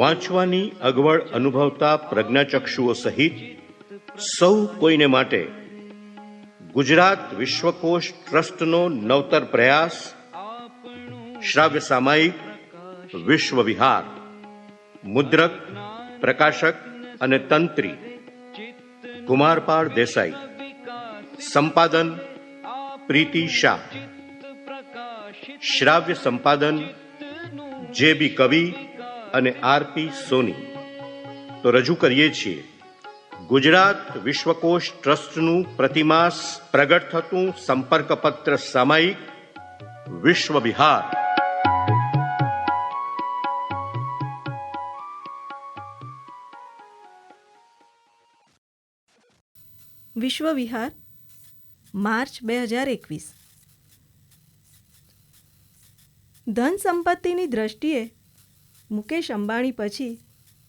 વાંચવાની અગવડ અનુભવતા પ્રજ્ઞાચક્ષુઓ સહિત સૌ કોઈને માટે ગુજરાત વિશ્વકોશ ટ્રસ્ટનો નવતર પ્રયાસ શ્રાવ્ય સામાયિક વિશ્વ વિહાર, મુદ્રક, પ્રકાશક અને તંત્રી કુમારપાળ દેસાઈ, સંપાદન પ્રીતિ શાહ, શ્રાવ્ય સંપાદન જે.બી. કવિ અને આર.પી. સોની. તો રજૂ કરીએ છીએ ગુજરાત વિશ્વકોશ ટ્રસ્ટનું પ્રતિમાસ પ્રગટ થતું સંપર્કપત્ર સામાયિક વિશ્વ વિહાર. વિશ્વ વિહાર, માર્ચ 2021. ધન સંપત્તિની દ્રષ્ટિએ મુકેશ અંબાણી પછી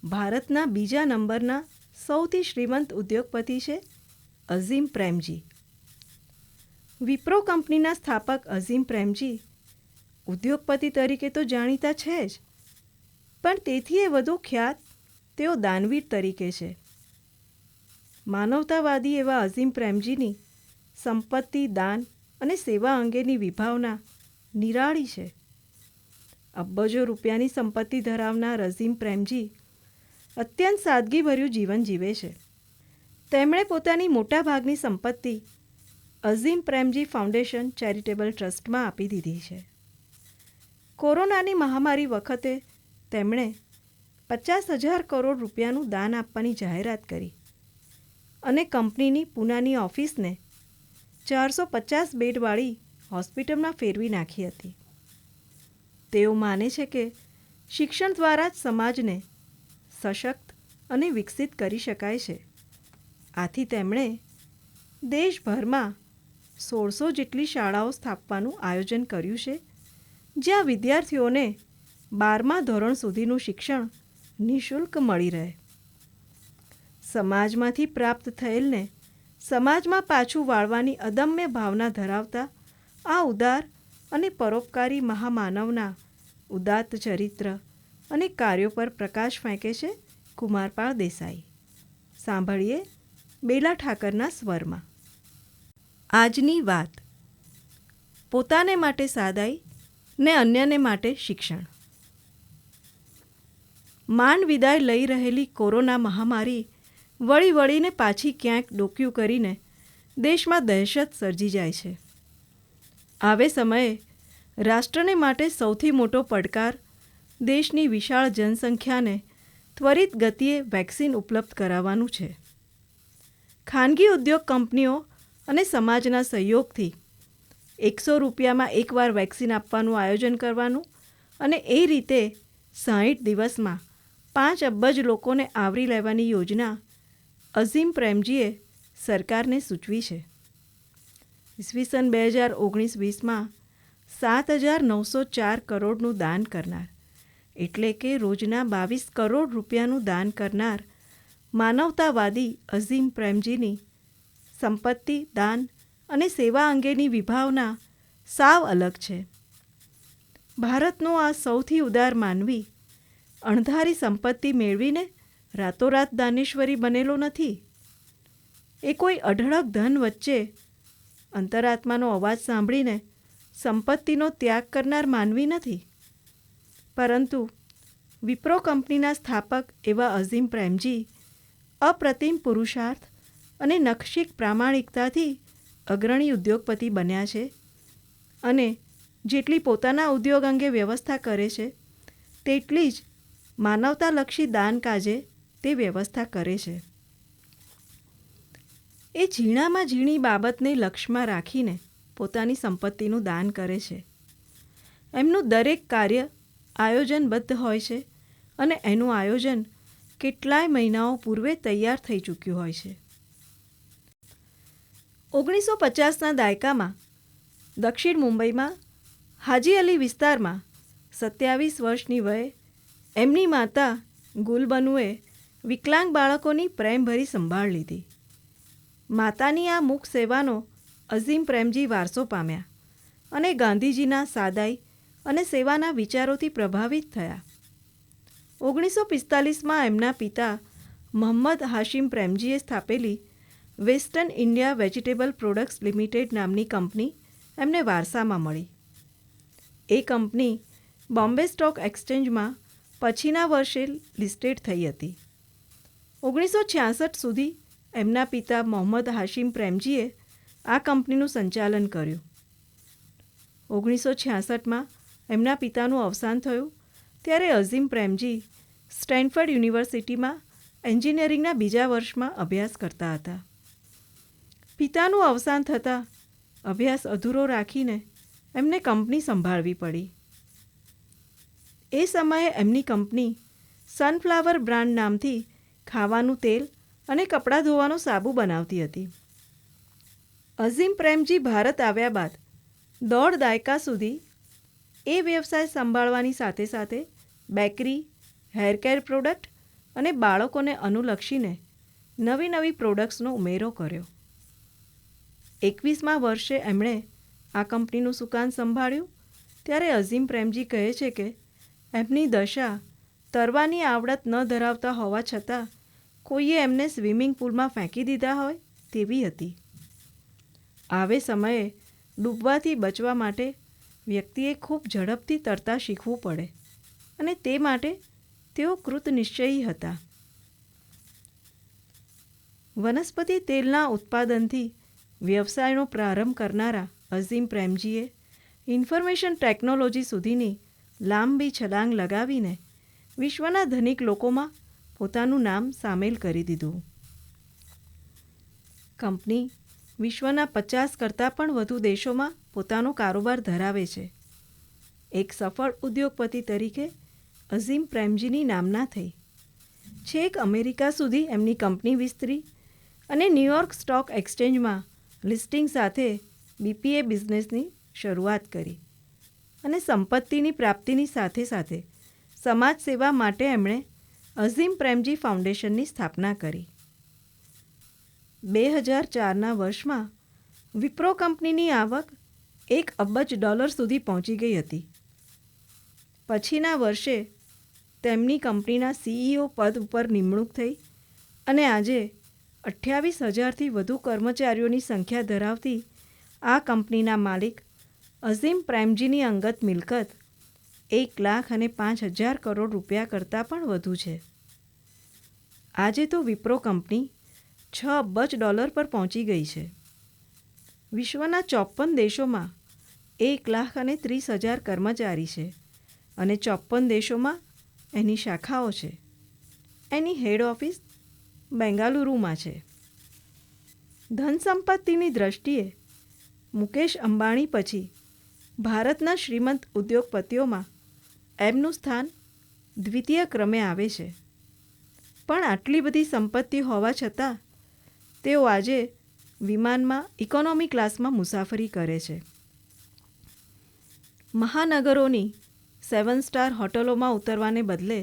ભારતના બીજા નંબરના સૌથી શ્રીમંત ઉદ્યોગપતિ છે અઝીમ પ્રેમજી. વિપ્રો કંપનીના સ્થાપક અઝીમ પ્રેમજી ઉદ્યોગપતિ તરીકે તો જાણીતા છે જ, પણ તેથી વધુ ખ્યાત તેઓ દાનવીર તરીકે છે. માનવતાવાદી એવા અઝીમ પ્રેમજીની સંપત્તિ, દાન અને સેવા અંગેની વિભાવના નિરાળી છે. અબજો રૂપિયાની સંપત્તિ ધરાવનાર અઝીમ પ્રેમજી અત્યંત સાદગીભર્યું જીવન જીવે છે. તેમણે પોતાની મોટાભાગની સંપત્તિ અઝીમ પ્રેમજી ફાઉન્ડેશન ચેરિટેબલ ટ્રસ્ટમાં આપી દીધી છે. કોરોનાની મહામારી વખતે તેમણે 50,000 કરોડ રૂપિયાનું દાન આપવાની જાહેરાત કરી અને કંપનીની પૂનાની ઓફિસને 450 બેડવાળી હોસ્પિટલમાં ફેરવી નાખી હતી. તેઓ માને છે કે શિક્ષણ દ્વારા જ સમાજને સશક્ત અને વિકસિત કરી શકાય છે. આથી તેમણે દેશભરમાં 1600 જેટલી શાળાઓ સ્થાપવાનું આયોજન કર્યું છે, જ્યાં વિદ્યાર્થીઓને 12મા ધોરણ સુધીનું શિક્ષણ નિઃશુલ્ક મળી રહે. સમાજમાંથી પ્રાપ્ત થયેલને સમાજમાં પાછું વાળવાની અદમ્ય ભાવના ધરાવતા આ ઉદાર અને પરોપકારી મહામાનવના ઉદાત્ત ચરિત્ર અને કાર્યો પર પ્રકાશ ફેંકે છે કુમારપાળ દેસાઈ. સાંભળીએ બેલા ઠાકરના સ્વરમાં. આજની વાત. પોતાને માટે સાદાઈ ને અન્યને માટે શિક્ષણ. માંડ વિદાય લઈ રહેલી કોરોના મહામારી વળી વળીને પાછી ક્યાંક ડોક્યું કરીને દેશમાં દહેશત સર્જી જાય છે. આવે સમયે રાષ્ટ્રને માટે સૌથી મોટો પડકાર દેશની વિશાળ જનસંખ્યાને ત્વરિત ગતિએ વેક્સિન ઉપલબ્ધ કરાવવાનું છે. ખાનગી ઉદ્યોગ કંપનીઓ અને સમાજના સહયોગથી 100 રૂપિયામાં એકવાર વેક્સિન આપવાનું આયોજન કરવાનું અને એ રીતે 60 દિવસમાં 5 અબજ લોકોને આવરી લેવાની યોજના અઝીમ પ્રેમજીએ સરકારને સૂચવી છે. ઈસવીસન 2019-20માં 7,904 કરોડનું દાન કરનાર, એટલે કે રોજના 22 કરોડ રૂપિયાનું દાન કરનાર માનવતાવાદી અઝીમ પ્રેમજીની સંપત્તિ, દાન અને સેવા અંગેની વિભાવના સાવ અલગ છે. ભારતનો આ સૌથી ઉદાર માનવી અણધારી સંપત્તિ મેળવીને રાતોરાત દાનેશ્વરી બનેલો નથી. એ કોઈ અઢળક ધન વચ્ચે અંતરાત્માનો અવાજ સાંભળીને સંપત્તિનો ત્યાગ કરનાર માનવી નથી, પરંતુ વિપ્રો કંપનીના સ્થાપક એવા અઝીમ પ્રેમજી અપ્રતિમ પુરુષાર્થ અને નખશીક પ્રામાણિકતાથી અગ્રણી ઉદ્યોગપતિ બન્યા છે અને જેટલી પોતાના ઉદ્યોગ અંગે વ્યવસ્થા કરે છે તેટલી જ માનવતાલક્ષી દાન કાજે તે વ્યવસ્થા કરે છે. એ ઝીણામાં ઝીણી બાબતને લક્ષ્યમાં રાખીને પોતાની સંપત્તિનું દાન કરે છે. એમનું દરેક કાર્ય આયોજનબદ્ધ હોય છે અને એનું આયોજન કેટલાય મહિનાઓ પૂર્વે તૈયાર થઈ ચૂક્યું હોય છે. 1950ના દાયકામાં દક્ષિણ મુંબઈમાં હાજી અલી વિસ્તારમાં 27 વર્ષની વયે એમની માતા ગુલબનુએ વિકલાંગ બાળકોની પ્રેમભરી સંભાળ લીધી. માતાની આ મુખ સેવાનો અઝીમ પ્રેમજી વારસો પામ્યા અને ગાંધીજીના સાદાઈ અને સેવાના વિચારોથી પ્રભાવિત થયા. 1945માં એમના પિતા મોહમ્મદ હાશિમ પ્રેમજીએ સ્થાપેલી western India vegetable products limited નામની કંપની એમને વારસામાં મળી. એ કંપની બોમ્બે સ્ટોક એક્સચેન્જમાં પછીના વર્ષે લિસ્ટેડ થઈ હતી. 1966 સુધી એમના પિતા મોહમ્મદ હાશિમ પ્રેમજીએ આ કંપનીનું સંચાલન કર્યું. 1966માં એમના પિતાનું અવસાન થયું ત્યારે અઝીમ પ્રેમજી સ્ટેનફર્ડ યુનિવર્સિટીમાં એન્જિનિયરિંગના બીજા વર્ષમાં અભ્યાસ કરતા હતા. પિતાનું અવસાન થતાં અભ્યાસ અધૂરો રાખીને એમને કંપની સંભાળવી પડી. એ સમયે એમની કંપની સનફ્લાવર બ્રાન્ડ નામથી ખાવાનું તેલ અને કપડાં ધોવાનો સાબુ બનાવતી હતી. અઝીમ પ્રેમજી ભારત આવ્યા બાદ 1.5 દાયકા સુધી એ વ્યવસાય સંભાળવાની સાથે સાથે બેકરી, હેરકેર પ્રોડક્ટ અને બાળકોને અનુલક્ષીને નવી નવી પ્રોડક્ટ્સનો ઉમેરો કર્યો. 21મા વર્ષે એમણે આ કંપનીનું સુકાન સંભાળ્યું ત્યારે અઝીમ પ્રેમજી કહે છે કે એમની દશા તરવાની આવડત ન ધરાવતા હોવા છતાં કોઈએ એમને સ્વિમિંગ પુલમાં ફેંકી દીધા હોય તેવી હતી. આવે સમયે ડૂબવાથી બચવા માટે વ્યક્તિએ ખૂબ ઝડપથી તરતા શીખવું પડે અને તે માટે તેઓ કૃતનિશ્ચયી હતા. વનસ્પતિ તેલના ઉત્પાદનથી વ્યવસાયનો પ્રારંભ કરનારા અઝીમ પ્રેમજીએ ઇન્ફોર્મેશન ટેકનોલોજી સુધીની લાંબી છલાંગ લગાવીને વિશ્વના ધનિક લોકોમાં પોતાનું નામ સામેલ કરી દીધું. કંપની વિશ્વના 50 કરતાં પણ વધુ દેશોમાં પોતાનો કારોબાર ધરાવે છે. એક સફળ ઉદ્યોગપતિ તરીકે અઝીમ પ્રેમજીની નામના થઈ. છેક અમેરિકા સુધી એમની કંપની વિસ્તરી અને ન્યૂયોર્ક સ્ટોક એક્સચેન્જમાં લિસ્ટિંગ સાથે બીપીએ બિઝનેસની શરૂઆત કરી અને સંપત્તિની પ્રાપ્તિની સાથે સાથે સમાજ સેવા માટે એમણે અઝીમ પ્રેમજી ફાઉન્ડેશનની સ્થાપના કરી. 2004ના વર્ષમાં વિપ્રો કંપનીની આવક $1 અબજ સુધી પહોંચી ગઈ હતી. પછીના વર્ષે તેમની કંપનીના સીઈઓ પદ ઉપર નિમણૂક થઈ અને આજે 28,000થી વધુ કર્મચારીઓની સંખ્યા ધરાવતી આ કંપનીના માલિક અઝીમ પ્રેમજીની અંગત મિલકત $1,05,000 કરોડ રૂપિયા કરતાં પણ વધુ છે. આજે તો વિપ્રો કંપની $6 અબજ પર પહોંચી ગઈ છે. વિશ્વના 54 દેશોમાં 1,30,000 કર્મચારી છે અને 54 દેશોમાં એની શાખાઓ છે. એની હેડ ઓફિસ બેંગાલુરુમાં છે. ધન સંપત્તિની દ્રષ્ટિએ મુકેશ અંબાણી પછી ભારતના શ્રીમંત ઉદ્યોગપતિઓમાં એમનું સ્થાન દ્વિતીય ક્રમે આવે છે. પણ આટલી બધી સંપત્તિ હોવા છતાં તેઓ આજે વિમાનમાં ઇકોનોમી ક્લાસમાં મુસાફરી કરે છે. મહાનગરોની 7 સ્ટાર હોટલોમાં ઉતરવાને બદલે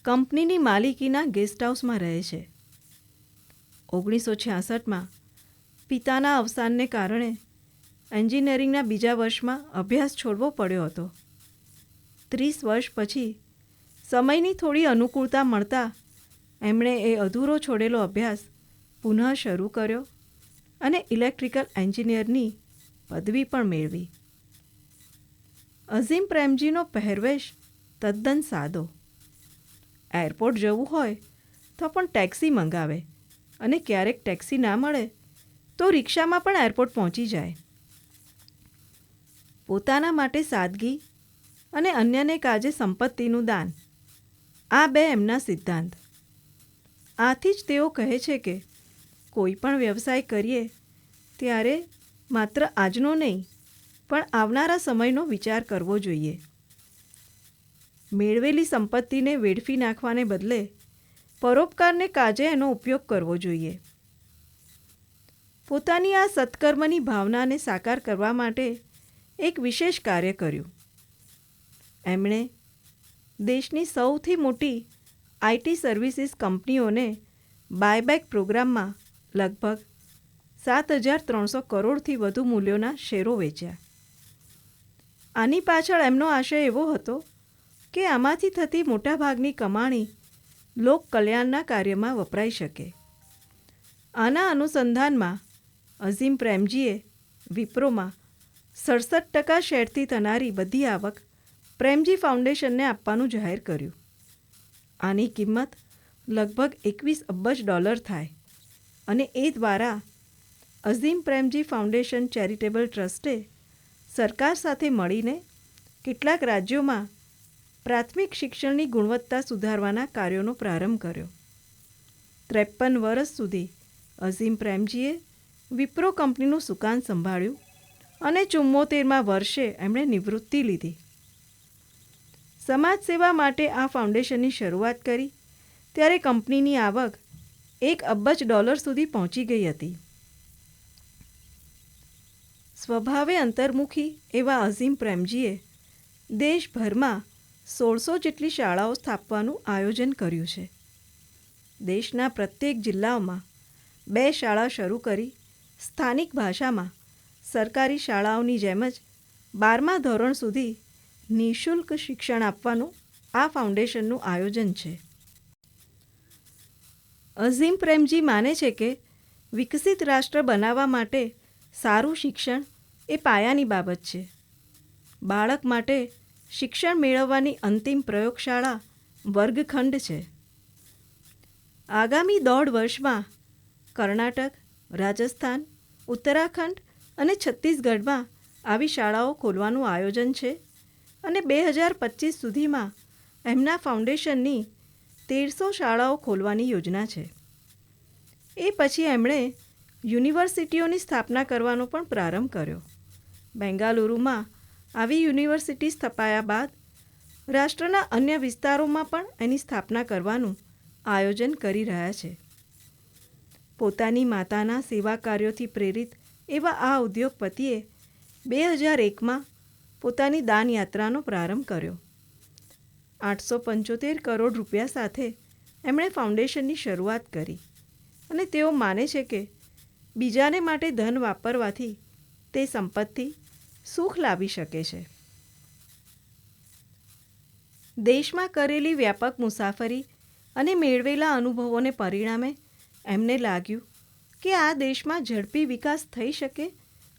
કંપનીની માલિકીના ગેસ્ટ હાઉસમાં રહે છે. 1966માં પિતાના અવસાનને કારણે એન્જિનિયરિંગના બીજા વર્ષમાં અભ્યાસ છોડવો પડ્યો હતો. 30 વર્ષ પછી સમયની થોડી અનુકૂળતા મળતા એમણે એ અધૂરો છોડેલો અભ્યાસ પુનઃ શરૂ કર્યો અને ઇલેક્ટ્રિકલ એન્જિનિયરની પદવી પણ મેળવી. અઝીમ પ્રેમજીનો પહેરવેશ તદ્દન સાદો. એરપોર્ટ જવું હોય તો પણ ટેક્સી મંગાવે અને ક્યારેક ટેક્સી ના મળે તો રિક્ષામાં પણ એરપોર્ટ પહોંચી જાય. પોતાના માટે સાદગી અને અન્યને કાજે સંપત્તિનું દાન, આ બે એમના સિદ્ધાંત. આથી જ તેઓ કહે છે કે કોઈ પણ વ્યવસાય કરીએ ત્યારે માત્ર આજનો નહીં પણ આવનારા સમયનો વિચાર કરવો જોઈએ. મેળવેલી સંપત્તિને વેડફી નાખવાને બદલે પરોપકારને કાજે એનો ઉપયોગ કરવો જોઈએ. પોતાની આ સત્કર્મની ભાવનાને સાકાર કરવા માટે એક વિશેષ કાર્ય કર્યું. એમણે દેશની સૌથી મોટી આઈટી સર્વિસીસ કંપનીઓને બાયબેક પ્રોગ્રામમાં લગભગ 7,300 કરોડથી વધુ મૂલ્યોના શેરો વેચ્યા. આની પાછળ એમનો આશય એવો હતો કે આમાંથી થતી મોટાભાગની કમાણી લોક કલ્યાણના કાર્યમાં વપરાઈ શકે. આના અનુસંધાનમાં અઝીમ પ્રેમજીએ વિપ્રોમાં 67% શેરથી થનારી બધી આવક પ્રેમજી ફાઉન્ડેશનને આપવાનું જાહેર કર્યું. આની કિંમત લગભગ $21 અબજ થાય અને એ દ્વારા અઝીમ પ્રેમજી ફાઉન્ડેશન ચેરિટેબલ ટ્રસ્ટે સરકાર સાથે મળીને કેટલાક રાજ્યોમાં પ્રાથમિક શિક્ષણની ગુણવત્તા સુધારવાના કાર્યોનો પ્રારંભ કર્યો. 53 વર્ષ સુધી અઝીમ પ્રેમજીએ વિપ્રો કંપનીનું સુકાન સંભાળ્યું અને 74મા વર્ષે એમણે નિવૃત્તિ લીધી. સમાજ સેવા માટે આ ફાઉન્ડેશનની શરૂઆત કરી ત્યારે કંપનીની આવક $1 અબજ સુધી પહોંચી ગઈ હતી. સ્વભાવે અંતર્મુખી એવા અઝીમ પ્રેમજીએ દેશભરમાં 1600 જેટલી શાળાઓ સ્થાપવાનું આયોજન કર્યું છે. દેશના પ્રત્યેક જિલ્લાઓમાં 2 શાળા શરૂ કરી સ્થાનિક ભાષામાં સરકારી શાળાઓની જેમ જ 12મા ધોરણ સુધી નિઃશુલ્ક શિક્ષણ આપવાનું આ ફાઉન્ડેશનનું આયોજન છે. અઝીમ પ્રેમજી માને છે કે વિકસિત રાષ્ટ્ર બનાવવા માટે સારું શિક્ષણ એ પાયાની બાબત છે. બાળક માટે શિક્ષણ મેળવવાની અંતિમ પ્રયોગશાળા વર્ગખંડ છે. આગામી 1.5 વર્ષમાં કર્ણાટક, રાજસ્થાન, ઉત્તરાખંડ અને છત્તીસગઢમાં આવી શાળાઓ ખોલવાનું આયોજન છે અને 2025 સુધીમાં એમના ફાઉન્ડેશનની 1300 શાળાઓ ખોલવાની યોજના છે. એ પછી એમણે યુનિવર્સિટીઓની સ્થાપના કરવાનો પણ પ્રારંભ કર્યો. બેંગાલુરુમાં આવી યુનિવર્સિટી સ્થપાયા બાદ રાષ્ટ્રના અન્ય વિસ્તારોમાં પણ એની સ્થાપના કરવાનું આયોજન કરી રહ્યા છે. પોતાની માતાના સેવા કાર્યોથી પ્રેરિત એવા આ ઉદ્યોગપતિએ 2001માં પોતાની દાન યાત્રાનો પ્રારંભ કર્યો. 875 કરોડ રૂપિયા સાથે એમણે ફાઉન્ડેશનની શરૂઆત કરી અને તેઓ માને છે કે બીજાને માટે ધન વાપરવાથી તે સંપત્તિ સુખ લાવી શકે છે. દેશમાં કરેલી વ્યાપક મુસાફરી અને મેળવેલા અનુભવોને પરિણામે એમને લાગ્યું કે આ દેશમાં ઝડપી વિકાસ થઈ શકે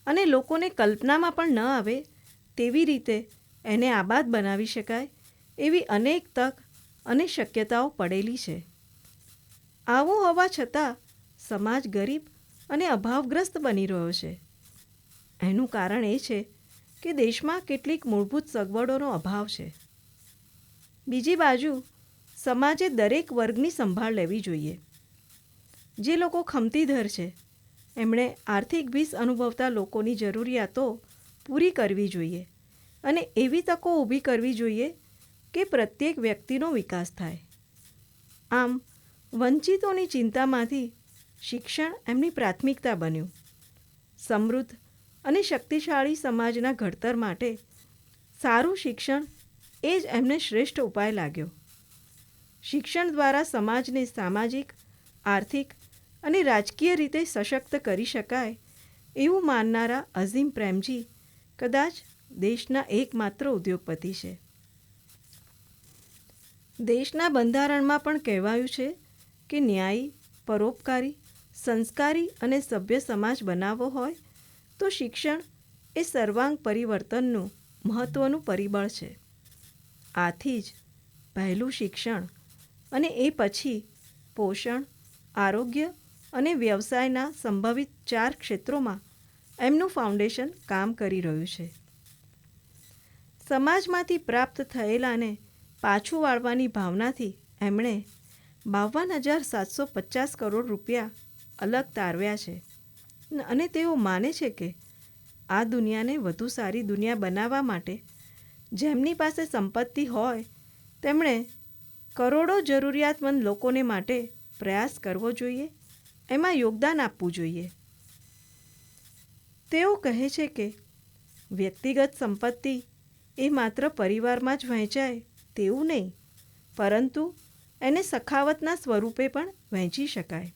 અને લોકોને કલ્પનામાં પણ ન આવે તેવી રીતે એને આબાદ બનાવી શકાય એવી અનેક તક અને શક્યતાઓ પડેલી છે. આવું હોવા છતાં સમાજ ગરીબ અને અભાવગ્રસ્ત બની રહ્યો છે. એનું કારણ એ છે કે દેશમાં કેટલીક મૂળભૂત સગવડોનો અભાવ છે. બીજી બાજુ સમાજે દરેક વર્ગની સંભાળ લેવી જોઈએ. જે લોકો ખમતીધર છે એમણે આર્થિક ભીસ અનુભવતા લોકોની જરૂરિયાતો પૂરી કરવી જોઈએ અને એવી તકો ઊભી કરવી જોઈએ કે પ્રત્યેક વ્યક્તિનો વિકાસ થાય. આમ વંચિતોની ચિંતામાંથી શિક્ષણ એમની પ્રાથમિકતા બન્યું. સમૃદ્ધ અને શક્તિશાળી સમાજના ઘડતર માટે સારું શિક્ષણ એ જ એમને શ્રેષ્ઠ ઉપાય લાગ્યો. શિક્ષણ દ્વારા સમાજને સામાજિક, આર્થિક અને રાજકીય રીતે સશક્ત કરી શકાય એવું માનનારા અઝીમ પ્રેમજી કદાચ દેશના એકમાત્ર ઉદ્યોગપતિ છે. દેશના બંધારણમાં પણ કહેવાયું છે કે ન્યાયી, પરોપકારી, સંસ્કારી અને સભ્ય સમાજ બનાવવો હોય તો શિક્ષણ એ સર્વાંગ પરિવર્તનનું મહત્ત્વનું પરિબળ છે. આથી જ પહેલું શિક્ષણ અને એ પછી પોષણ, આરોગ્ય અને વ્યવસાયના સંભવિત 4 ક્ષેત્રોમાં એમનું ફાઉન્ડેશન કામ કરી રહ્યું છે. સમાજમાંથી પ્રાપ્ત થયેલાને પાછું વાળવાની ભાવનાથી એમણે 52,750 કરોડ રૂપિયા અલગ તારવ્યા છે અને તેઓ માને છે કે આ દુનિયાને વધુ સારી દુનિયા બનાવવા માટે જેમની પાસે સંપત્તિ હોય તેમણે કરોડો જરૂરિયાતમંદ લોકોને માટે પ્રયાસ કરવો જોઈએ, એમાં યોગદાન આપવું જોઈએ. તેઓ કહે છે કે વ્યક્તિગત સંપત્તિ એ માત્ર પરિવારમાં જ વહેંચાય તેવું નહીં, પરંતુ એને સખાવતના સ્વરૂપે પણ વહેંચી શકાય.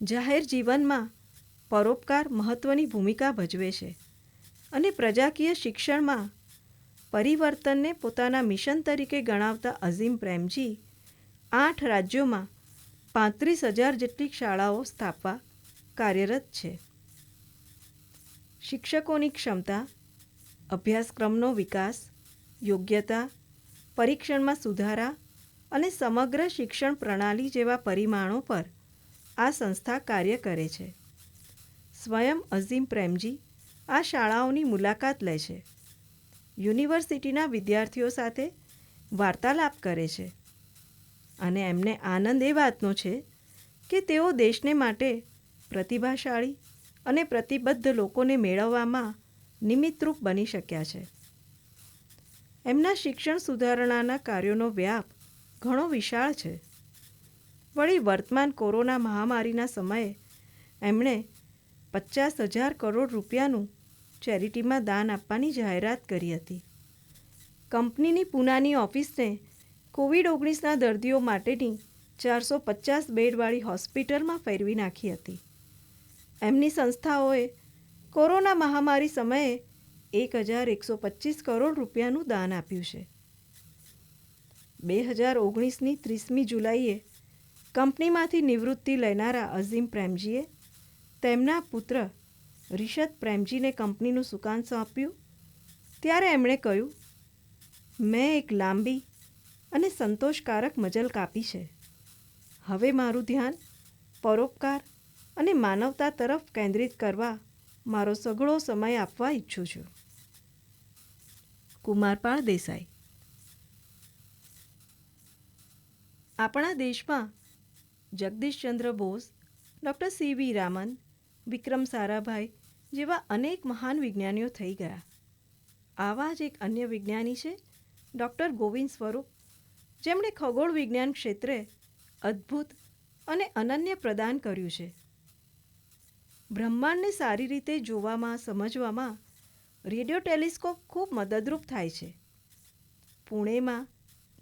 જાહેર જીવનમાં પરોપકાર મહત્ત્વની ભૂમિકા ભજવે છે અને પ્રજાકીય શિક્ષણમાં પરિવર્તનને પોતાના મિશન તરીકે ગણાવતા અઝીમ પ્રેમજી 8 રાજ્યોમાં 35,000 જેટલી શાળાઓ સ્થાપવા કાર્યરત છે. શિક્ષકોની ક્ષમતા, અભ્યાસક્રમનો વિકાસ, યોગ્યતા, પરીક્ષણમાં સુધારા અને સમગ્ર શિક્ષણ પ્રણાલી જેવા પરિમાણો પર આ સંસ્થા કાર્ય કરે છે. સ્વયં અઝીમ પ્રેમજી આ શાળાઓની મુલાકાત લે છે, યુનિવર્સિટીના વિદ્યાર્થીઓ સાથે વાર્તાલાપ કરે છે અને એમને આનંદ એ વાતનો છે કે તેઓ દેશને માટે પ્રતિભાશાળી અને પ્રતિબદ્ધ લોકોને મેળવવામાં નિમિત્તરૂપ બની શક્યા છે. એમના શિક્ષણ સુધારણાના કાર્યોનો વ્યાપ ઘણો વિશાળ છે. વળી વર્તમાન કોરોના મહામારીના સમયે એમણે 50,000 કરોડ રૂપિયાનું ચેરિટીમાં દાન આપવાની જાહેરાત કરી હતી. કંપનીની પૂનાની ઓફિસને COVID-19ના દર્દીઓ માટેની 450 બેડવાળી હોસ્પિટલમાં ફેરવી નાખી હતી. એમની સંસ્થાઓએ કોરોના મહામારી સમયે 1,125 કરોડ રૂપિયાનું દાન આપ્યું છે. 2019ની 30મી જુલાઈએ કંપનીમાંથી નિવૃત્તિ લેનારા અઝીમ પ્રેમજીએ તેમના પુત્ર રિશદ પ્રેમજીને કંપનીનું સુકાન સોંપ્યું ત્યારે એમણે કહ્યું, મેં એક લાંબી અને સંતોષકારક મજલ કાપી છે. હવે મારું ધ્યાન પરોપકાર અને માનવતા તરફ કેન્દ્રિત કરવા મારો સઘળો સમય આપવા ઈચ્છું છું. કુમારપાળ દેસાઈ. આપણા દેશમાં જગદીશચંદ્ર બોઝ, ડૉક્ટર CV રામન, વિક્રમ સારાભાઈ જેવા અનેક મહાન વિજ્ઞાનીઓ થઈ ગયા. આવા જ એક અન્ય વિજ્ઞાની છે ડૉક્ટર ગોવિંદ સ્વરૂપ, જેમણે ખગોળ વિજ્ઞાન ક્ષેત્રે અદ્ભુત અને અનન્ય પ્રદાન કર્યું છે. બ્રહ્માંડને સારી રીતે જોવામાં, સમજવામાં રેડિયો ટેલિસ્કોપ ખૂબ મદદરૂપ થાય છે. પુણેમાં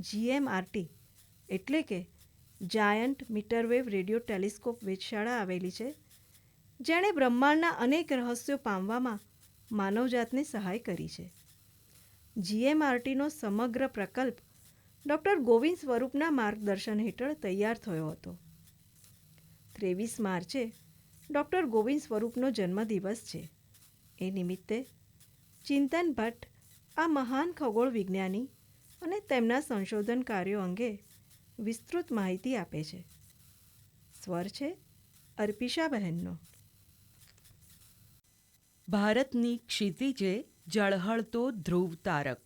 GMRT એટલે કે જાયન્ટ મીટરવેવ રેડિયો ટેલિસ્કોપ વેધશાળા આવેલી છે, જેણે બ્રહ્માંડના અનેક રહસ્યો પામવામાં માનવજાતને સહાય કરી છે. GMRTનો સમગ્ર પ્રકલ્પ ડૉક્ટર ગોવિંદ સ્વરૂપના માર્ગદર્શન હેઠળ તૈયાર થયો હતો. 23 માર્ચે ડૉક્ટર ગોવિંદ સ્વરૂપનો જન્મદિવસ છે. એ નિમિત્તે ચિંતન ભટ્ટ આ મહાન ખગોળ વિજ્ઞાની અને તેમના સંશોધન કાર્યો અંગે વિસ્તૃત માહિતી આપે છે. સ્વર છે અર્પિષાબહેનનો. ભારતની ક્ષિતિજે ઝળહળતો ધ્રુવ તારક.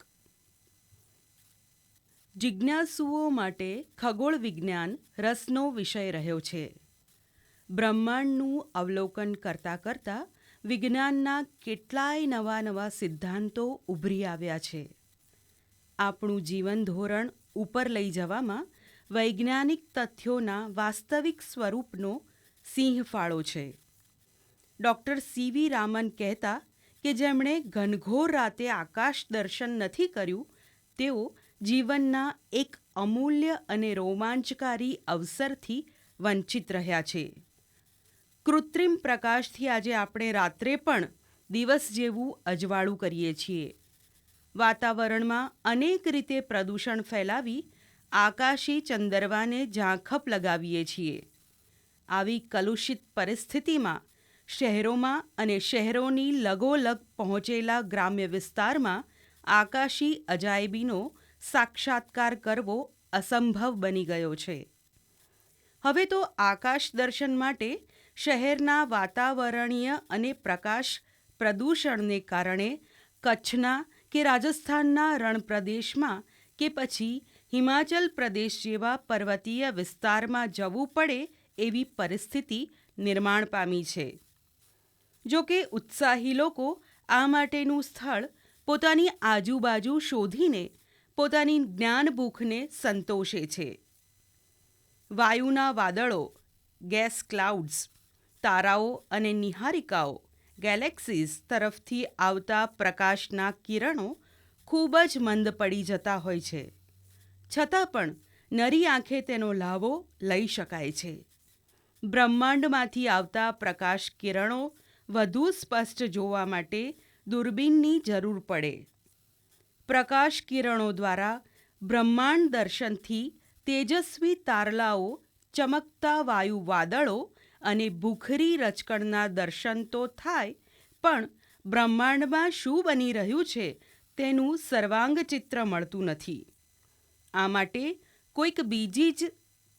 જિજ્ઞાસુઓ માટે ખગોળ વિજ્ઞાન રસનો વિષય રહ્યો છે. બ્રહ્માંડનું અવલોકન કરતાં કરતાં વિજ્ઞાનના કેટલાય નવા નવા સિદ્ધાંતો ઉભરી આવ્યા છે. આપણું જીવન ધોરણ ઉપર લઈ જવામાં વૈજ્ઞાનિક તથ્યોના વાસ્તવિક સ્વરૂપનો સિંહ ફાળો છે. ડૉક્ટર CV રામન કહેતા કે જેમણે ઘનઘોર રાતે આકાશ દર્શન નથી કર્યું તેઓ જીવનના એક અમૂલ્ય અને રોમાંચકારી અવસરથી વંચિત રહ્યા છે. કૃત્રિમ પ્રકાશથી આજે આપણે રાત્રે પણ દિવસ જેવું અજવાળું કરીએ છીએ. વાતાવરણમાં અનેક રીતે પ્રદૂષણ ફેલાવી આકાશી ચંદરવાને ઝાંખપ લગાવીએ છીએ. આવી કલુષિત પરિસ્થિતિમાં શહેરોમાં અને શહેરોની લગોલગ પહોંચેલા ગ્રામ્ય વિસ્તારમાં આકાશી અજાયબીનો સાક્ષાત્કાર કરવો અસંભવ બની ગયો છે. હવે તો આકાશ દર્શન માટે શહેરના વાતાવરણીય અને પ્રકાશ પ્રદૂષણને કારણે કચ્છના કે રાજસ્થાનના રણપ્રદેશમાં કે પછી હિમાચલ પ્રદેશ જેવા પર્વતીય વિસ્તારમાં જવું પડે એવી પરિસ્થિતિ નિર્માણ પામી છે. જો કે ઉત્સાહી લોકો આ માટેનું સ્થળ પોતાની આજુબાજુ શોધીને પોતાની જ્ઞાનભૂખને સંતોષે છે. વાયુના વાદળો, ગેસ ક્લાઉડ્સ, તારાઓ અને નિહારિકાઓ, ગેલેક્સીઝ તરફથી આવતા પ્રકાશના કિરણો ખૂબ જ મંદ પડી જતા હોય છે. છતાં પણ નરી આંખે તેનો લાભો લઈ શકાય છે. બ્રહ્માંડમાંથી આવતા પ્રકાશ કિરણો વધુ સ્પષ્ટ જોવા માટે દૂરબીનની જરૂર પડે. પ્રકાશ કિરણો દ્વારા બ્રહ્માંડ દર્શનથી તેજસ્વી તારલાઓ, ચમકતા વાયુ વાદળો અને ભૂખરી રજકણના દર્શન તો થાય, પણ બ્રહ્માંડમાં શું બની રહ્યું છે તેનું સર્વાંગ ચિત્ર મળતું નથી. આ માટે કોઈક બીજી જ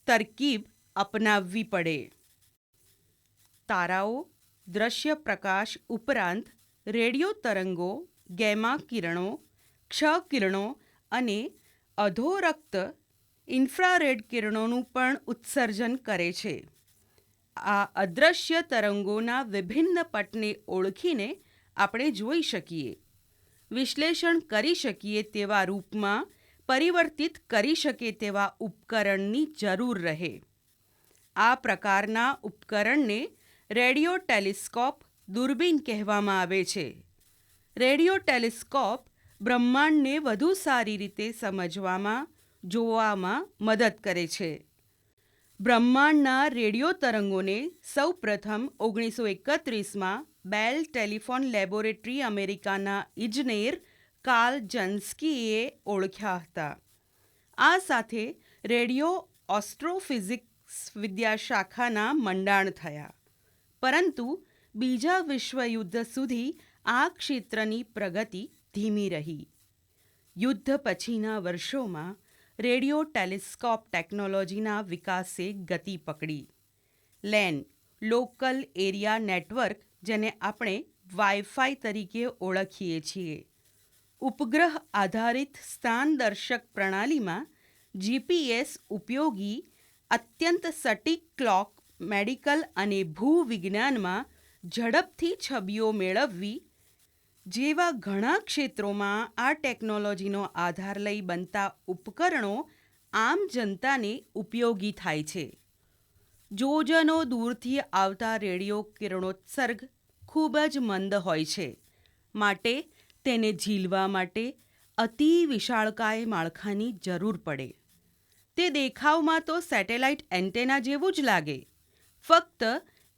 તરકીબ અપનાવવી પડે. તારાઓ, દ્રશ્ય પ્રકાશ ઉપરાંત રેડિયો તરંગો, ગેમા કિરણો, ક્ષ કિરણો અને અધોરક્ત ઇન્ફ્રારેડ કિરણોનું પણ ઉત્સર્જન કરે છે. આ અદૃશ્ય તરંગોના વિભિન્ન પટને ઓળખીને આપણે જોઈ શકીએ, વિશ્લેષણ કરી શકીએ તેવા રૂપમાં પરિવર્તિત કરી શકે તેવા ઉપકરણની જરૂર રહે. આ પ્રકારના ઉપકરણને રેડિયો ટેલિસ્કોપ, દૂરબીન કહેવામાં આવે છે. રેડિયો ટેલિસ્કોપ બ્રહ્માંડને વધુ સારી રીતે સમજવામાં, જોવામાં મદદ કરે છે. બ્રહ્માંડના રેડિયો તરંગોને સૌપ્રથમ 1931માં બેલ ટેલિફોન લેબોરેટરી અમેરિકાના ઇજનેર કાર્લ જન્સ્કીએ ઓળખ્યા હતા. આ સાથે રેડિયો ઓસ્ટ્રોફિઝિક્સ વિદ્યાશાખાના મંડાણ થયા. પરંતુ બીજા વિશ્વયુદ્ધ સુધી આ ક્ષેત્રની પ્રગતિ ધીમી રહી. યુદ્ધ પછીના વર્ષોમાં રેડિયો ટેલિસ્કોપ ટેકનોલોજીના વિકાસે ગતિ પકડી. લેન, લોકલ એરિયા નેટવર્ક, જેને આપણે વાઈફાઈ તરીકે ઓળખીએ છીએ, ઉપગ્રહ આધારિત સ્થાનદર્શક પ્રણાલીમાં જીપીએસ ઉપયોગી, અત્યંત સટીક ક્લોક, મેડિકલ અને ભૂવિજ્ઞાનમાં ઝડપથી છબીઓ મેળવવી જેવા ઘણા ક્ષેત્રોમાં આ ટેકનોલોજીનો આધાર લઈ બનતા ઉપકરણો આમ જનતાને ઉપયોગી થાય છે. જોજનો દૂરથી આવતા રેડિયો કિરણોત્સર્ગ ખૂબ જ મંદ હોય છે, માટે તેને ઝીલવા માટે અતિ વિશાળકાય માળખાની જરૂર પડે. તે દેખાવમાં તો સેટેલાઇટ એન્ટેના જેવું જ લાગે. ફક્ત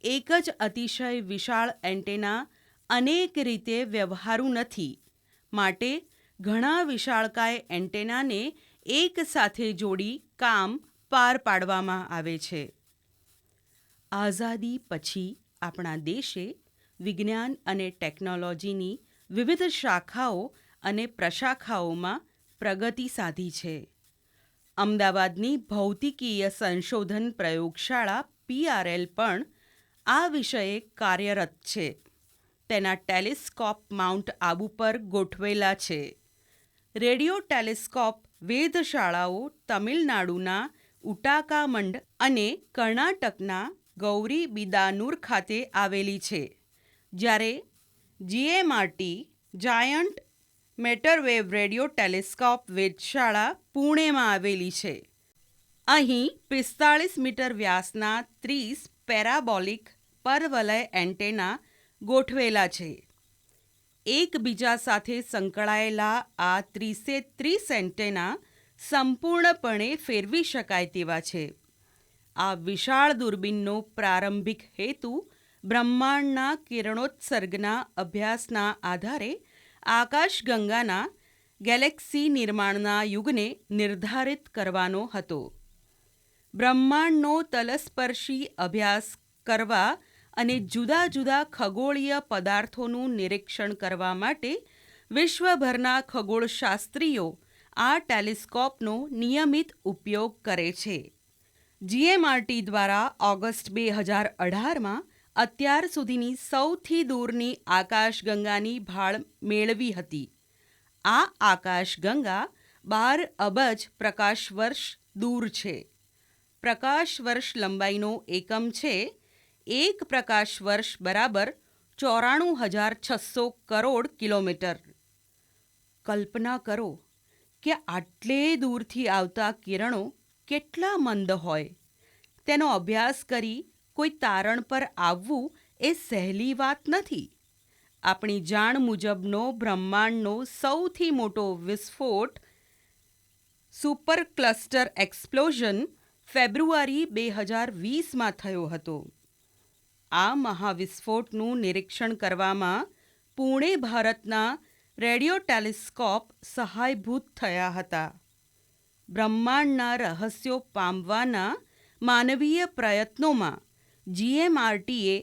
એક જ અતિશય વિશાળ એન્ટેના અનેક રીતે વ્યવહારુ નથી, માટે ઘણા વિશાળકાય એન્ટેનાને એક સાથે જોડી કામ પાર પાડવામાં આવે છે. આઝાદી પછી આપણા દેશે વિજ્ઞાન અને ટેકનોલોજીની વિવિધ શાખાઓ અને પ્રશાખાઓમાં પ્રગતિ સાધી છે. અમદાવાદની ભૌતિકીય સંશોધન પ્રયોગશાળા PRL પણ આ વિષયે કાર્યરત છે. તેના ટેલિસ્કોપ માઉન્ટ આબુ પર ગોઠવેલા છે. રેડિયો ટેલિસ્કોપ વેધશાળાઓ તમિલનાડુના ઉટાકામંડ અને કર્ણાટકના ગૌરી બિદાનુર ખાતે આવેલી છે, જ્યારે GMRT જાયન્ટ મેટરવેવ રેડિયો ટેલિસ્કોપ વેધશાળા પુણેમાં આવેલી છે. અહીં 45 મીટર વ્યાસના 30 પેરાબોલિક પરવલય એન્ટેના ગોઠવેલા છે. એકબીજા સાથે સંકળાયેલા આ 30 એન્ટેના સંપૂર્ણપણે ફેરવી શકાય તેવા છે. આ વિશાળ દૂરબીનનો પ્રારંભિક હેતુ બ્રહ્માંડના કિરણોત્સર્ગના અભ્યાસના આધારે આકાશગંગાના ગેલેક્સી નિર્માણના યુગને નિર્ધારિત કરવાનો હતો. બ્રહ્માંડનો તલસ્પર્શી અભ્યાસ કરવા અને જુદા જુદા ખગોળીય પદાર્થોનું નિરીક્ષણ કરવા માટે વિશ્વભરના ખગોળશાસ્ત્રીઓ આ ટેલિસ્કોપનો નિયમિત ઉપયોગ કરે છે. GMRT દ્વારા ઓગસ્ટ 2018માં અત્યાર સુધીની સૌથી દૂરની આકાશગંગાની ભાળ મેળવી હતી. આ આકાશગંગા 12 અબજ પ્રકાશ વર્ષ દૂર છે. પ્રકાશ વર્ષ લંબાઈનો એકમ છે 1 પ્રકાશ વર્ષ બરાબર 94,600 કરોડ કિલોમીટર. કલ્પના કરો કે આટલે દૂરથી આવતા કિરણો કેટલા મંદ હોય. તેનો અભ્યાસ કરી કોઈ તારણ પર આવવું એ સહેલી વાત નથી. આપણી જાણ મુજબનો બ્રહ્માંડનો સૌથી મોટો વિસ્ફોટ સુપર ક્લસ્ટર એક્સપ્લોઝન ફેબ્રુઆરી 2020માં થયો હતો. આ મહાવિસ્ફોટનું નિરીક્ષણ કરવામાં પુણે ભારતના રેડિયો ટેલિસ્કોપ સહાયભૂત થયા હતા. બ્રહ્માંડના રહસ્યો પામવાના માનવીય પ્રયત્નોમાં GMRTએ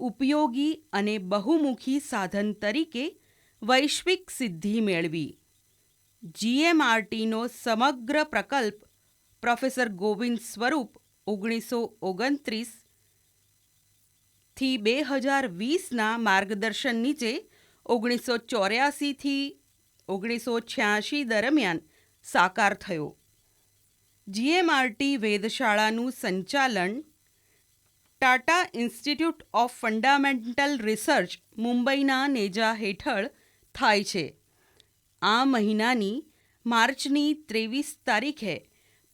ઉપયોગી અને બહુમુખી સાધન તરીકે વૈશ્વિક સિદ્ધિ મેળવી. GMRTનો સમગ્ર પ્રકલ્પ પ્રોફેસર ગોવિંદ સ્વરૂપ 1929 થી 2020ના માર્ગદર્શન નીચે 1984 થી 1986 દરમિયાન સાકાર થયો. GMRT વેધશાળાનું સંચાલન Tata institute of fundamental research મુંબઈના નેજા હેઠળ થાય છે. આ મહિનાની માર્ચની 23 તારીખે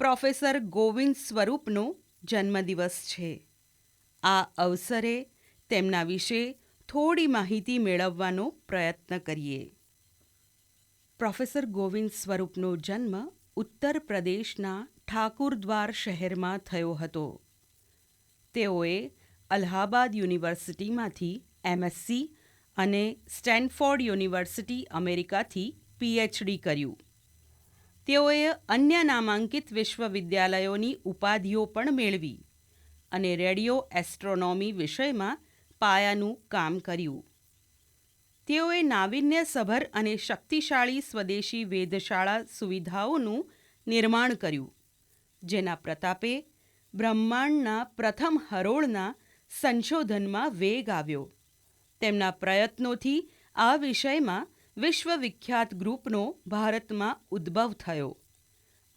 પ્રોફેસર ગોવિંદ સ્વરૂપનો જન્મદિવસ છે. આ અવસરે તેમના વિશે થોડી માહિતી મેળવવાનો પ્રયત્ન કરીએ. પ્રોફેસર ગોવિંદ સ્વરૂપનો જન્મ ઉત્તર પ્રદેશના ઠાકુરદ્વાર શહેરમાં થયો હતો. તેઓએ અલ્હાબાદ યુનિવર્સિટીમાંથી MSc અને સ્ટેનફોર્ડ યુનિવર્સિટી અમેરિકાથી PhD કર્યું. તેઓએ અન્ય નામાંકિત વિશ્વવિદ્યાલયોની ઉપાધિઓ પણ મેળવી અને રેડિયો એસ્ટ્રોનોમી વિષયમાં પાયાનું કામ કર્યું. તેઓએ નાવીન્યસભર અને શક્તિશાળી સ્વદેશી વેધશાળા સુવિધાઓનું નિર્માણ કર્યું, જેના પ્રતાપે બ્રહ્માંડના પ્રથમ હરોળના સંશોધનમાં વેગ આવ્યો. તેમના પ્રયત્નોથી આ વિષયમાં વિશ્વવિખ્યાત ગ્રુપનો ભારતમાં ઉદ્ભવ થયો.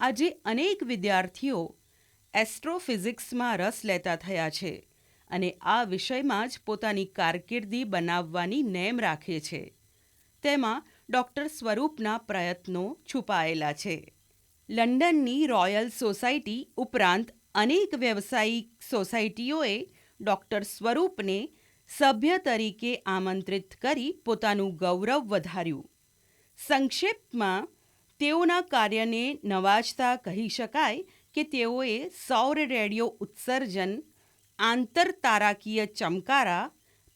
આજે અનેક વિદ્યાર્થીઓ એસ્ટ્રોફિઝિક્સમાં રસ લેતા થયા છે અને આ વિષયમાં જ પોતાની કારકિર્દી બનાવવાની નેમ રાખે છે. તેમાં ડૉક્ટર સ્વરૂપના પ્રયત્નો છુપાયેલા છે. લંડનની રોયલ સોસાયટી ઉપરાંત અનેક વ્યવસાયિક સોસાયટીઓએ ડૉક્ટર સ્વરૂપને સભ્ય તરીકે આમંત્રિત કરી પોતાનું ગૌરવ વધાર્યું. સંક્ષેપમાં તેઓના કાર્યને નવાજતા કહી શકાય કે તેઓએ સૌર રેડિયો ઉત્સર્જન, આંતરતારાકીય ચમકારા,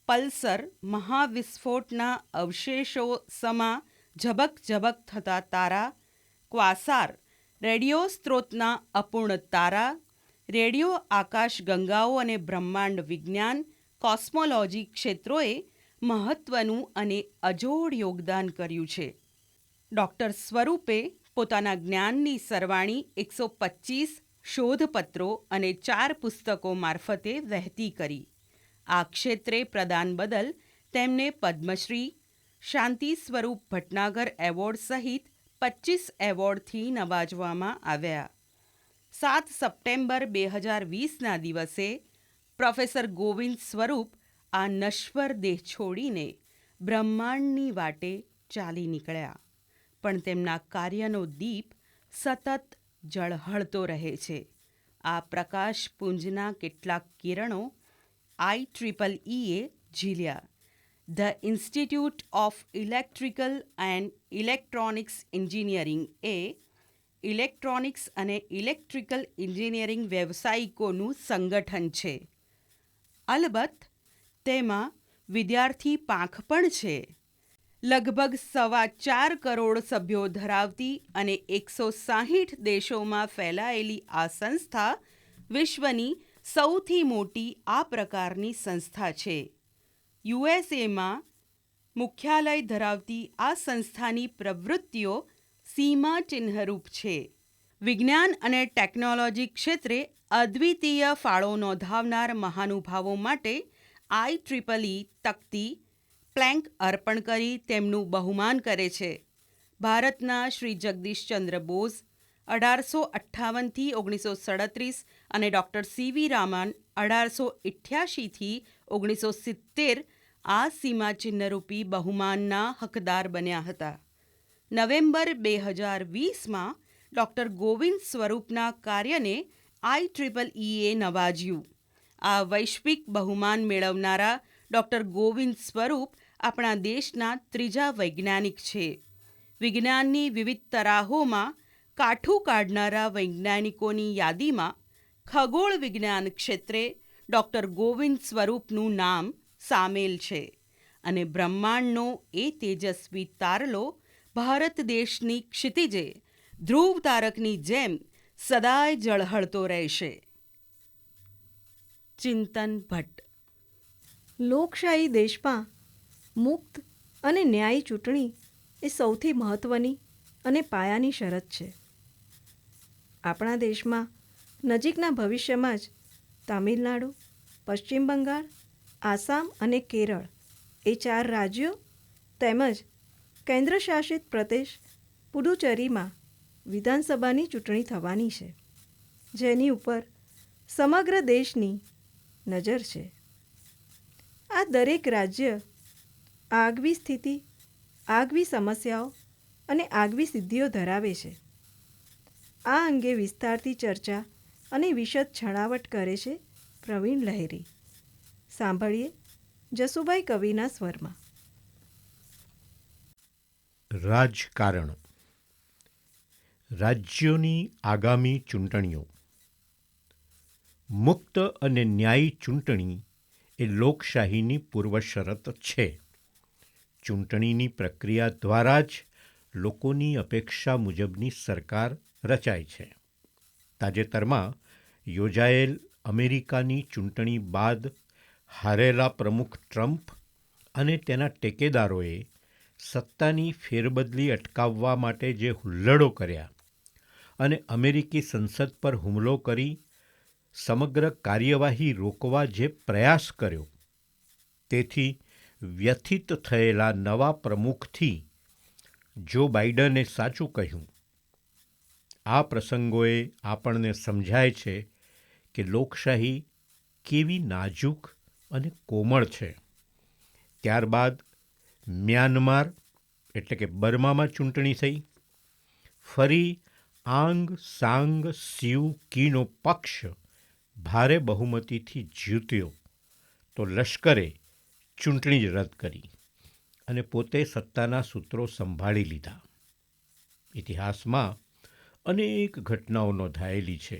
પલ્સર, મહાવિસ્ફોટના અવશેષો સમા ઝબક ઝબક થતા તારા, ક્વાસાર, રેડિયો સ્ત્રોતના અપૂર્ણ તારા, રેડિયો આકાશગંગાઓ અને બ્રહ્માંડ વિજ્ઞાન, કોસ્મોલોજી ક્ષેત્રોએ મહત્વનું અને અજોડ યોગદાન કર્યું છે. ડૉક્ટર સ્વરૂપે પોતાના જ્ઞાનની સરવાણી 125 શોધપત્રો અને 4 પુસ્તકો મારફતે વહેતી કરી. આ ક્ષેત્રે પ્રદાન બદલ તેમને પદ્મશ્રી, શાંતિ સ્વરૂપ ભટનાગર એવોર્ડ સહિત 25 એવોર્ડથી નવાજવામાં આવ્યા. 7 સપ્ટેમ્બર 2020ના દિવસે પ્રોફેસર ગોવિંદ સ્વરૂપ આ નશ્વર દેહ છોડીને બ્રહ્માંડની વાટે ચાલી નીકળ્યા, પણ તેમના કાર્યનો દીપ સતત ઝળહળતો રહે છે. આ પ્રકાશપુંજના કેટલાક કિરણો IEEE ઝીલ્યા. The institute of electrical and electronics engineering એ ઇલેક્ટ્રોનિક્સ અને ઇલેક્ટ્રિકલ એન્જિનિયરિંગ વ્યવસાયિકોનું સંગઠન છે. અલબત્ત તેમાં વિદ્યાર્થી પાંખ પણ છે. લગભગ 4.25 કરોડ સભ્યો ધરાવતી અને 160 દેશોમાં ફેલાયેલી આ સંસ્થા વિશ્વની સૌથી મોટી આ પ્રકારની સંસ્થા છે. USAમાં મુખ્યાલય ધરાવતી આ સંસ્થાની પ્રવૃત્તિઓ સીમાચિહ્નરૂપ છે. વિજ્ઞાન અને ટેકનોલોજી ક્ષેત્રે અદ્વિતીય ફાળો નોંધાવનાર મહાનુભાવો માટે IEEE તકતી પ્લેન્ક અર્પણ કરી તેમનું બહુમાન કરે છે. ભારતના શ્રી જગદીશચંદ્ર બોઝ 1858થી 1937 અને ડૉક્ટર CV રામન 1888થી 1970 આ સીમાચિહ્નરૂપી બહુમાનના હકદાર બન્યા હતા. નવેમ્બર 2020માં ડૉક્ટર ગોવિંદ સ્વરૂપના કાર્યને IEEE નવાજ્યું. આ વૈશ્વિક બહુમાન મેળવનારા ડૉક્ટર ગોવિંદ સ્વરૂપ આપણા દેશના ત્રીજા વૈજ્ઞાનિક છે. વિજ્ઞાનની વિવિધ તરાહોમાં કાઠું કાઢનારા વૈજ્ઞાનિકોની યાદીમાં ખગોળ વિજ્ઞાન ક્ષેત્રે ડૉક્ટર ગોવિંદ સ્વરૂપનું નામ સામેલ છે. અને બ્રહ્માંડનો એ તેજસ્વી તારલો ભારત દેશની ક્ષિતિજે ધ્રુવ તારકની જેમ સદાય ઝળહળતો રહેશે. ચિંતન ભટ્ટ. લોકશાહી દેશમાં મુક્ત અને ન્યાયી ચૂંટણી એ સૌથી મહત્ત્વની અને પાયાની શરત છે. આપણા દેશમાં નજીકના ભવિષ્યમાં જ તામિલનાડુ, પશ્ચિમ બંગાળ, આસામ અને કેરળ એ 4 રાજ્યો તેમજ કેન્દ્રશાસિત પ્રદેશ પુડુચેરીમાં વિધાનસભાની ચૂંટણી થવાની છે, જેની ઉપર સમગ્ર દેશની નજર છે. આ દરેક રાજ્ય આગવી સ્થિતિ, આગવી સમસ્યાઓ અને આગવી સિદ્ધિઓ ધરાવે છે. આ અંગે વિસ્તારથી ચર્ચા અને વિશદ છણાવટ કરે છે પ્રવીણ લહેરી. સાંભળીએ જસુભાઈ કવિના સ્વરમાં. રાજકારણ. રાજ્યોની આગામી ચૂંટણીઓ. મુક્ત અને ન્યાયી ચૂંટણી એ લોકશાહીની પૂર્વશરત છે. ચૂંટણીની પ્રક્રિયા દ્વારા જ લોકોની અપેક્ષા મુજબની સરકાર રચાય છે. તાજેતરમાં યોજાયેલ અમેરિકાની ચૂંટણી બાદ હારેલા પ્રમુખ ટ્રમ્પ અને તેના ટેકેદારોએ સત્તાની ફેરબદલી અટકાવવા માટે જે હુલ્લડો કર્યા અને અમેરિકી સંસદ પર હુમલો કરી સમગ્ર કાર્યવાહી રોકવા જે પ્રયાસ કર્યો, તેથી વ્યથિત થયેલા નવા પ્રમુખથી જો બાઇડને સાચું કહ્યું. આ પ્રસંગોએ આપણને સમજાય છે કે લોકશાહી કેવી નાજુક અને કોમળ છે. ત્યારબાદ મ્યાનમાર એટલે કે બર્મામાં ચૂંટણી થઈ. ફરી આંગ સાંગ સ્યુ કીનો પક્ષ ભારે બહુમતીથી જીત્યો તો લશ્કરે ચૂંટણી જ રદ કરી અને પોતે સત્તાના સૂત્રો સંભાળી લીધા. ઇતિહાસમાં અનેક ઘટનાઓ નોંધાયેલી છે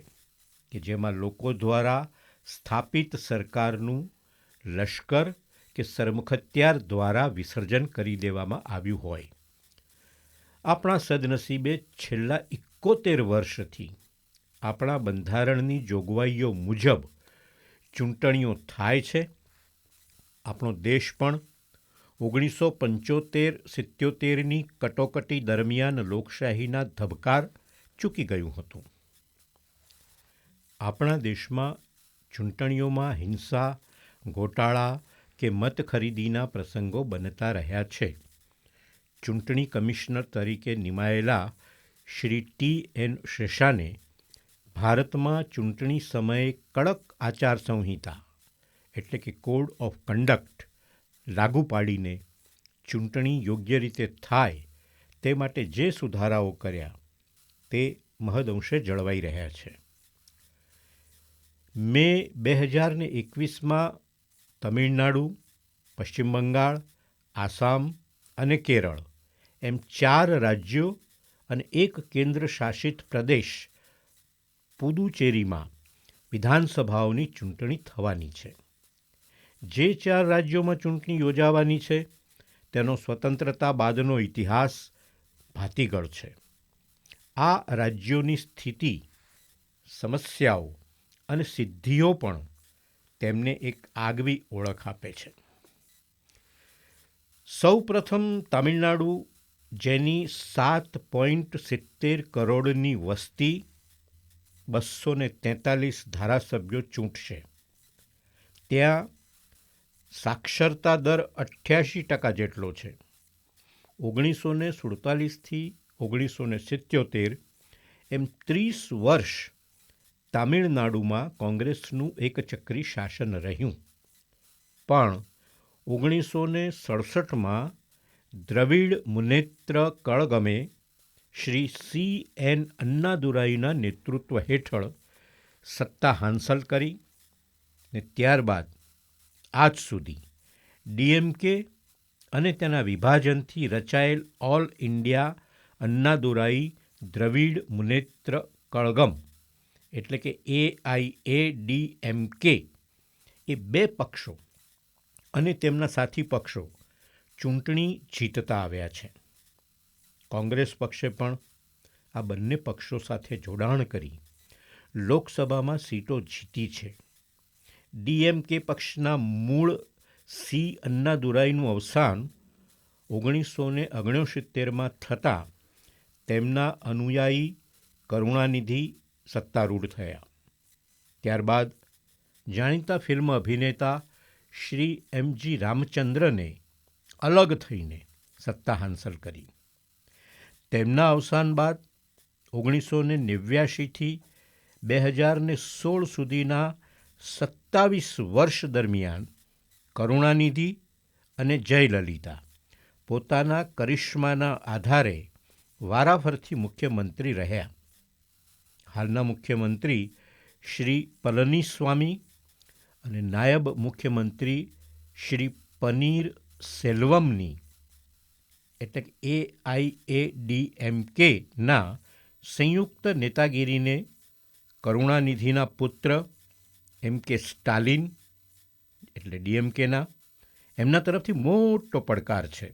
કે જેમાં લોકો દ્વારા સ્થાપિત સરકારનું લશ્કર કે સરમુખત્યાર દ્વારા વિસર્જન કરી દેવામાં આવ્યું હોય. આપણા સદનસીબે છેલ્લા 71 વર્ષથી આપણા બંધારણની જોગવાઈઓ મુજબ ચૂંટણીઓ થાય છે. આપણો દેશ પણ 1975-77ની કટોકટી દરમિયાન લોકશાહીના ધબકાર ચૂકી ગયું હતું. આપણા દેશમાં ચૂંટણીઓમાં હિંસા, ગોટાળા કે મત ખરીદીના પ્રસંગો બનતા રહ્યા છે. ચૂંટણી કમિશનર તરીકે નિમાયેલા શ્રી T.N. શેષાને ભારતમાં ચૂંટણી સમયે કડક આચારસંહિતા એટલે કે કોડ ઓફ કન્ડક્ટ લાગુ પાડીને ચૂંટણી યોગ્ય રીતે થાય તે માટે જે સુધારાઓ કર્યા તે મહદઅંશે જળવાઈ રહ્યા છે. મે 2021માં તમિળનાડુ, પશ્ચિમ બંગાળ, આસામ અને કેરળ એમ 4 રાજ્યો અને 1 કેન્દ્ર શાસિત પ્રદેશ પુદુચેરીમાં વિધાનસભાઓની ચૂંટણી થવાની છે. જે 4 રાજ્યોમાં ચૂંટણી યોજાવાની છે તેનો સ્વતંત્રતા બાદનો ઇતિહાસ ભાતીગળ છે. આ રાજ્યોની સ્થિતિ, સમસ્યાઓ અને સિદ્ધિઓ પણ તેમને એક આગવી ઓળખ આપે છે. સૌ પ્રથમ તામિલનાડુ, જેની 7.70 કરોડની વસ્તી 243 ધારાસભ્યો ચૂંટશે. ત્યાં સાક્ષરતા દર 88% જેટલો છે. 1947થી 1977 એમ 30 વર્ષ તામિળનાડુમાં કોંગ્રેસનું એકચક્રી શાસન રહ્યું. પણ 1967માં દ્રવિડ મુનેત્ર કળગમે શ્રી C.N. અન્નાદુરાઈના નેતૃત્વ હેઠળ સત્તા હાંસલ કરી ને ત્યારબાદ આજ સુધી DMK અને તેના વિભાજનથી રચાયેલ ઓલ ઇન્ડિયા અન્નાદુરાઈ દ્રવિડ મુનેત્ર કળગમ એટલે કે AIADMK એ 2 પક્ષો અને તેમના સાથી પક્ષો ચૂંટણી જીતતા આવ્યા છે. કોંગ્રેસ પક્ષે પણ આ બંને પક્ષો સાથે જોડાણ કરી લોકસભામાં સીટો જીતી છે. ડીએમકે પક્ષના મૂળ સી અન્નાદુરાઈનું અવસાન 1969માં થતાં તેમના અનુયાયી કરુણાનિધિ સત્તારૂઢ થયા. ત્યારબાદ જાણીતા ફિલ્મ અભિનેતા શ્રી એમજી રામચંદ્રને અલગ થઈને સત્તા હાંસલ કરી. તેમના અવસાન બાદ 1989થી 2016 સુધીના 27 વર્ષ દરમિયાન કરુણાનિધિ અને જયલલિતા પોતાના કરિશ્માના આધારે વારાફરતી મુખ્યમંત્રી રહ્યા. હાલના મુખ્યમંત્રી શ્રી પલનીસ્વામી અને નાયબ મુખ્યમંત્રી શ્રી પનીર સેલ્વમની એટલે કે AIADMKના સંયુક્ત નેતાગીરીને કરુણાનિધિના પુત્ર MK સ્ટાલિન એટલે ડીએમકેના એમના તરફથી મોટો પડકાર છે.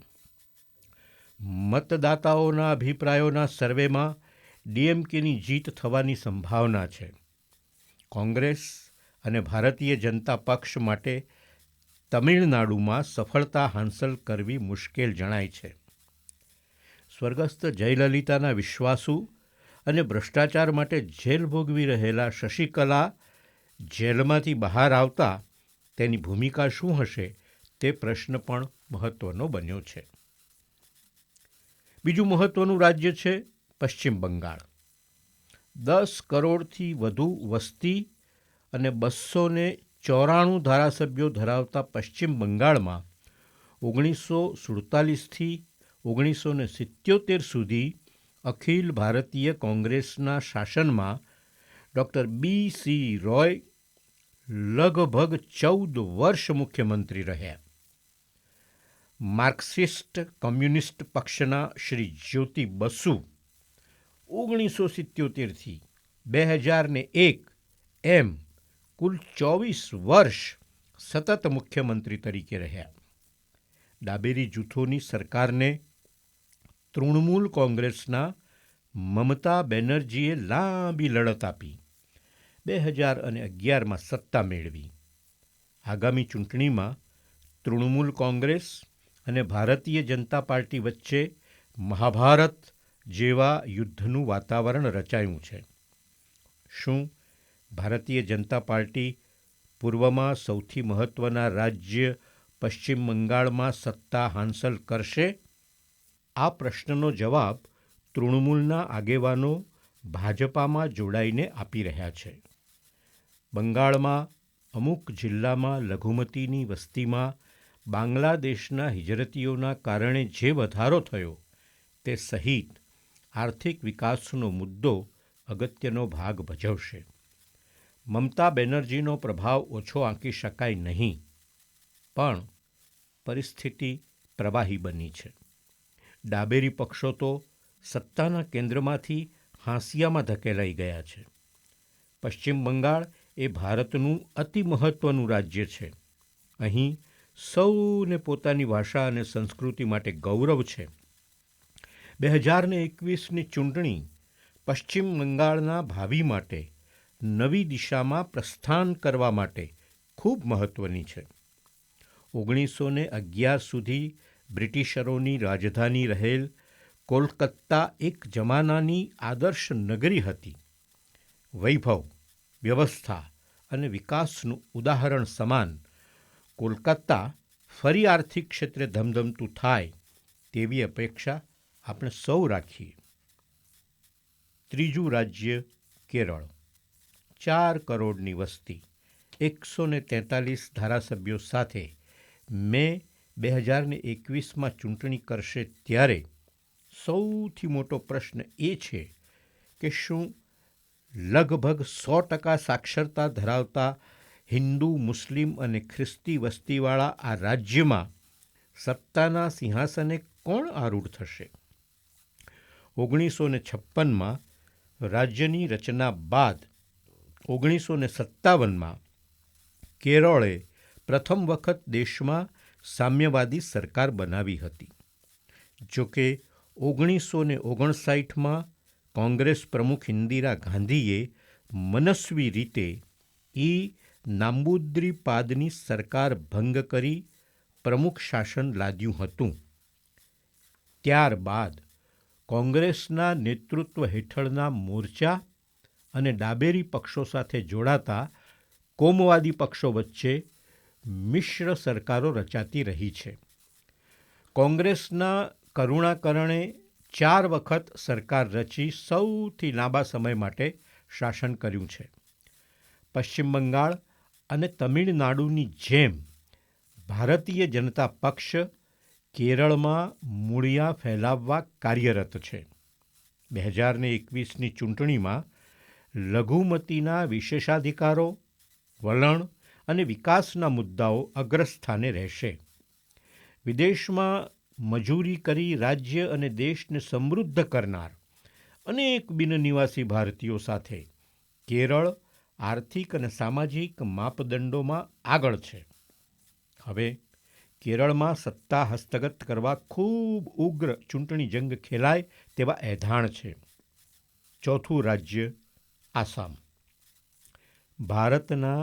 મતદાતાઓના અભિપ્રાયોના સર્વેમાં ડીએમકેની જીત થવાની સંભાવના છે. કોંગ્રેસ અને ભારતીય જનતા પક્ષ માટે તમિળનાડુમાં સફળતા હાંસલ કરવી મુશ્કેલ જણાય છે. સ્વર્ગસ્થ જયલલિતાના વિશ્વાસુ અને ભ્રષ્ટાચાર માટે જેલ ભોગવી રહેલા શશિકલા જેલમાંથી બહાર આવતા તેની ભૂમિકા શું હશે તે પ્રશ્ન પણ મહત્વનો બન્યો છે. બીજું મહત્વનું રાજ્ય છે પશ્ચિમ બંગાળ. 10 કરોડથી વધુ વસ્તી અને 294 ધારાસભ્યો ધરાવતા પશ્ચિમ બંગાળમાં 1947થી 1977 સુધી અખિલ ભારતીય કોંગ્રેસના શાસનમાં ડૉક્ટર BC રોય લગભગ 14 વર્ષ મુખ્યમંત્રી રહ્યા. માર્ક્સિસ્ટ કમ્યુનિસ્ટ પક્ષના શ્રી જ્યોતિ બસુ 1977થી 2001 એમ કુલ 24 વર્ષ સતત મુખ્યમંત્રી તરીકે રહ્યા. ડાબેરી જૂથોની સરકારને તૃણમૂલ કોંગ્રેસના મમતા બેનર્જીએ લાંબી લડત આપી 2011માં સત્તા મેળવી. આગામી ચૂંટણીમાં તૃણમૂલ કોંગ્રેસ અને ભારતીય જનતા પાર્ટી વચ્ચે મહાભારત જેવા યુદ્ધનું વાતાવરણ રચાયું છે. શું ભારતીય જનતા પાર્ટી પૂર્વમાં સૌથી મહત્ત્વના રાજ્ય પશ્ચિમ બંગાળમાં સત્તા હાંસલ કરશે? આ પ્રશ્નનો જવાબ તૃણમૂલના આગેવાનો ભાજપામાં જોડાઈને આપી રહ્યા છે. બંગાળમાં અમુક જિલ્લામાં લઘુમતીની વસ્તીમાં બાંગ્લાદેશના હિજરતીઓના કારણે જે વધારો થયો તે સહિત આર્થિક વિકાસનો મુદ્દો અગત્યનો ભાગ ભજવશે. મમતા બેનર્જીનો પ્રભાવ ઓછો આંકી શકાય નહીં, પણ પરિસ્થિતિ પ્રવાહી બની છે. ડાબેરી પક્ષો તો સત્તાના કેન્દ્રમાંથી હાંસિયામાં ધકેલાઈ ગયા છે. પશ્ચિમ બંગાળ એ ભારતનું અતિ મહત્ત્વનું રાજ્ય છે. અહીં સૌને પોતાની ભાષા અને સંસ્કૃતિ માટે ગૌરવ છે. 2021ની ચૂંટણી પશ્ચિમ બંગાળના ભાવિ માટે નવી દિશામાં પ્રસ્થાન કરવા માટે ખૂબ મહત્ત્વની છે. 1911 સુધી બ્રિટિશરોની રાજધાની રહેલ કોલકાતા એક જમાનાની આદર્શ નગરી હતી. વૈભવ, વ્યવસ્થા અને વિકાસનું ઉદાહરણ સમાન કોલકાતા ફરી આર્થિક ક્ષેત્રે ધમધમતું થાય તેવી અપેક્ષા આપણે સૌ રાખીએ. ત્રીજું રાજ્ય કેરળ. 4 કરોડની વસ્તી, 143 ધારાસભ્યો સાથે મે 2021માં ચૂંટણી કરશે ત્યારે સૌથી મોટો પ્રશ્ન એ છે કે શું લગભગ 100% સાક્ષરતા ધરાવતા હિન્દુ, મુસ્લિમ અને ખ્રિસ્તી વસ્તીવાળા આ રાજ્યમાં સત્તાના સિંહાસને કોણ આરૂઢ થશે? 1956માં રાજ્યની રચના બાદ 1957માં કેરળે પ્રથમ વખત દેશમાં સામ્યવાદી સરકાર બનાવી હતી. જોકે 1959માં કોંગ્રેસ પ્રમુખ ઇન્દિરા ગાંધીએ મનસ્વી રીતે નામ્બુદ્રીપાદની સરકાર ભંગ કરી પ્રમુખ શાસન લાદ્યું હતું. ત્યારબાદ કોંગ્રેસના નેતૃત્વ હેઠળના મોરચા અને ડાબેરી પક્ષો સાથે જોડાતા કોમવાદી પક્ષો વચ્ચે મિશ્ર સરકારો રચાતી રહી છે. કોંગ્રેસના કરુણાકરણે 4 વખત સરકાર રચી સૌથી લાંબા સમય માટે શાસન કર્યું છે. પશ્ચિમ બંગાળ અને તમિળનાડુની જેમ ભારતીય જનતા પક્ષ કેરળમાં મૂળિયા ફેલાવવા કાર્યરત છે. 2021ની ચૂંટણીમાં લઘુમતીના વિશેષાધિકારો, વલણ અને વિકાસના મુદ્દાઓ અગ્રસ્થાને રહેશે. વિદેશમાં મજૂરી કરી રાજ્ય અને દેશને સમૃદ્ધ કરનાર અનેક બિનનિવાસી ભારતીયો સાથે કેરળ આર્થિક અને સામાજિક માપદંડોમાં આગળ છે. હવે કેરળમાં સત્તા હસ્તગત કરવા ખૂબ ઉગ્ર ચૂંટણી જંગ ખેલાય તેવા એધાણ છે. ચોથું રાજ્ય આસામ. ભારતના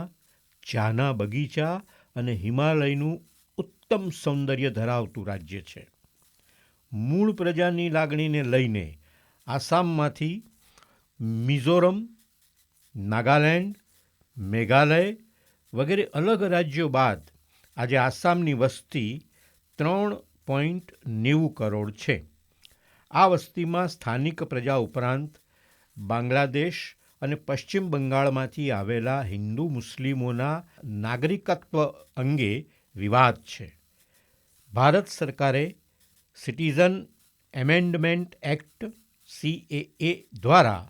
ચાના બગીચા અને હિમાલયનું ઉત્તમ સૌંદર્ય ધરાવતું રાજ્ય છે. મૂળ પ્રજાની લાગણીને લઈને આસામમાંથી મિઝોરમ, નાગાલેન્ડ, મેઘાલય વગેરે અલગ રાજ્યો બાદ આજે આસામની વસ્તી 3.90 કરોડ છે. આ વસ્તીમાં સ્થાનિક પ્રજા ઉપરાંત બાંગ્લાદેશ અને પશ્ચિમ બંગાળમાંથી આવેલા હિન્દુ મુસ્લિમોના નાગરિકત્વ અંગે વિવાદ છે. ભારત સરકારે સિટીઝન એમેન્ડમેન્ટ એક્ટ CAA દ્વારા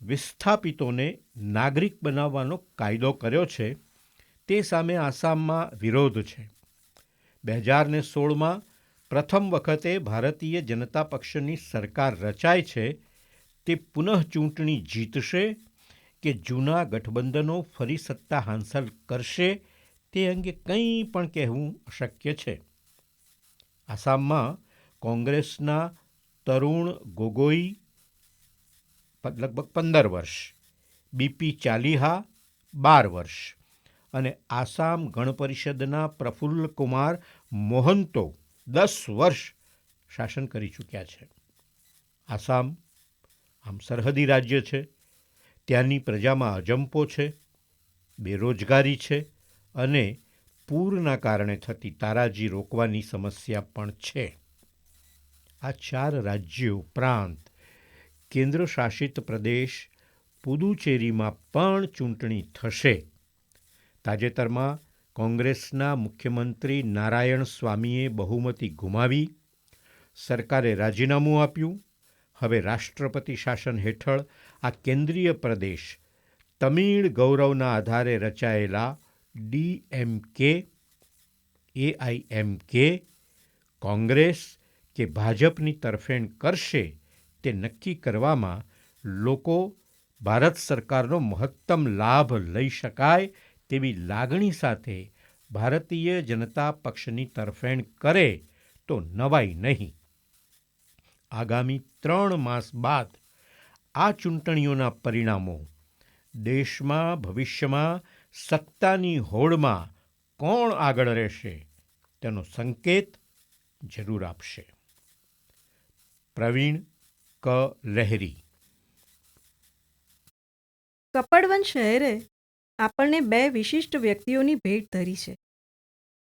વિસ્થાપિતોને નાગરિક બનાવવાનો કાયદો કર્યો છે. તે સામે આસામમાં વિરોધ છે. 2016માં પ્રથમ વખતે ભારતીય જનતા પક્ષની સરકાર રચાય છે. તે પુનઃ ચૂંટણી જીતશે કે જૂના ગઠબંધનો ફરી સત્તા હાંસલ કરશે તે અંગે કંઈ પણ કહેવું અશક્ય છે. આસામમાં કોંગ્રેસના તરુણ ગોગોઈ લગભગ 15 વર્ષ, BP ચાલિહા 12 વર્ષ અને આસામ ગણ પરિષદના પ્રફુલ્લ કુમાર મોહંતો 10 વર્ષ શાસન કરી ચૂક્યા છે. આસામ આમ સરહદી રાજ્ય છે. ત્યાંની પ્રજામાં અજંપો છે, બેરોજગારી છે અને પૂરના કારણે થતી તારાજી રોકવાની સમસ્યા પણ છે. આ 4 રાજ્યો ઉપરાંત કેન્દ્ર શાસિત પ્રદેશ પુદુચેરીમાં પણ ચૂંટણી થશે. તાજેતરમાં કોંગ્રેસના મુખ્યમંત્રી નારાયણ સ્વામીએ બહુમતી ગુમાવી, સરકારે રાજીનામું આપ્યું. હવે રાષ્ટ્રપતિ શાસન હેઠળ આ કેન્દ્રીય પ્રદેશ તમિળ ગૌરવના આધારે રચાયેલા DMK, AIMK, કોંગ્રેસ કે ભાજપની તરફેણ કરશે તે નક્કી કરવામાં લોકો ભારત સરકારનો મહત્તમ લાભ લઈ શકાય તેવી લાગણી સાથે ભારતીય જનતા પક્ષની તરફેણ કરે તો નવાઈ નહીં. આગામી 3 માસ બાદ આ ચૂંટણીઓના પરિણામો દેશમાં ભવિષ્યમાં સત્તાની હોડમાં કોણ આગળ રહેશે તેનો સંકેત જરૂર આપશે. પ્રવીણ ક. લહેરી. કપડવન શહેરે આપણને 2 વિશિષ્ટ વ્યક્તિઓની ભેટ ધરી છે.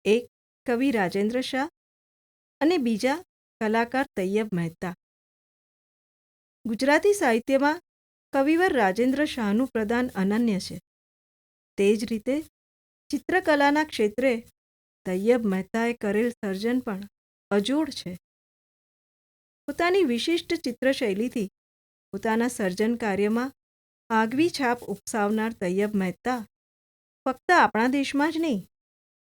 એક કવિ રાજેન્દ્ર શાહ અને બીજા કલાકાર તૈયબ મહેતા. ગુજરાતી સાહિત્યમાં કવિવર રાજેન્દ્ર શાહનું પ્રદાન અનન્ય છે. તે જ રીતે ચિત્રકલાના ક્ષેત્રે તૈયબ મહેતાએ કરેલ સર્જન પણ અજોડ છે. પોતાની વિશિષ્ટ ચિત્રશૈલીથી પોતાના સર્જન કાર્યમાં આગવી છાપ ઉપસાવનાર તૈયબ મહેતા ફક્ત આપણા દેશમાં જ નહીં,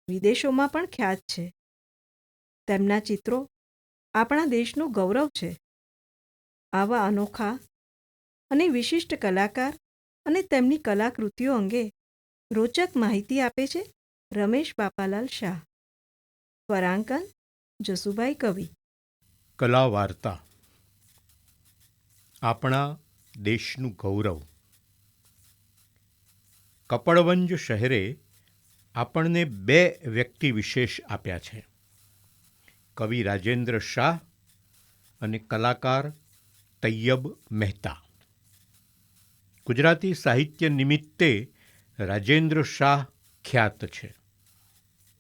વિદેશોમાં પણ ખ્યાત છે. તેમના ચિત્રો આપણા દેશનું ગૌરવ છે. આવા અનોખા અને વિશિષ્ટ કલાકાર અને તેમની કલાકૃતિઓ અંગે રોચક માહિતી આપે છે રમેશ બાપાલાલ શાહ. સ્વરાંકન જસુભાઈ કવિ. કલા વાર્તા આપણા દેશનું ગૌરવ. કપડવંજ શહેરે આપણને બે વ્યક્તિ વિશેષ આપ્યા છે, કવિ રાજેન્દ્ર શાહ અને કલાકાર તૈયબ મહેતા. ગુજરાતી સાહિત્ય નિમિત્તે રાજેન્દ્ર શાહ ખ્યાત છે.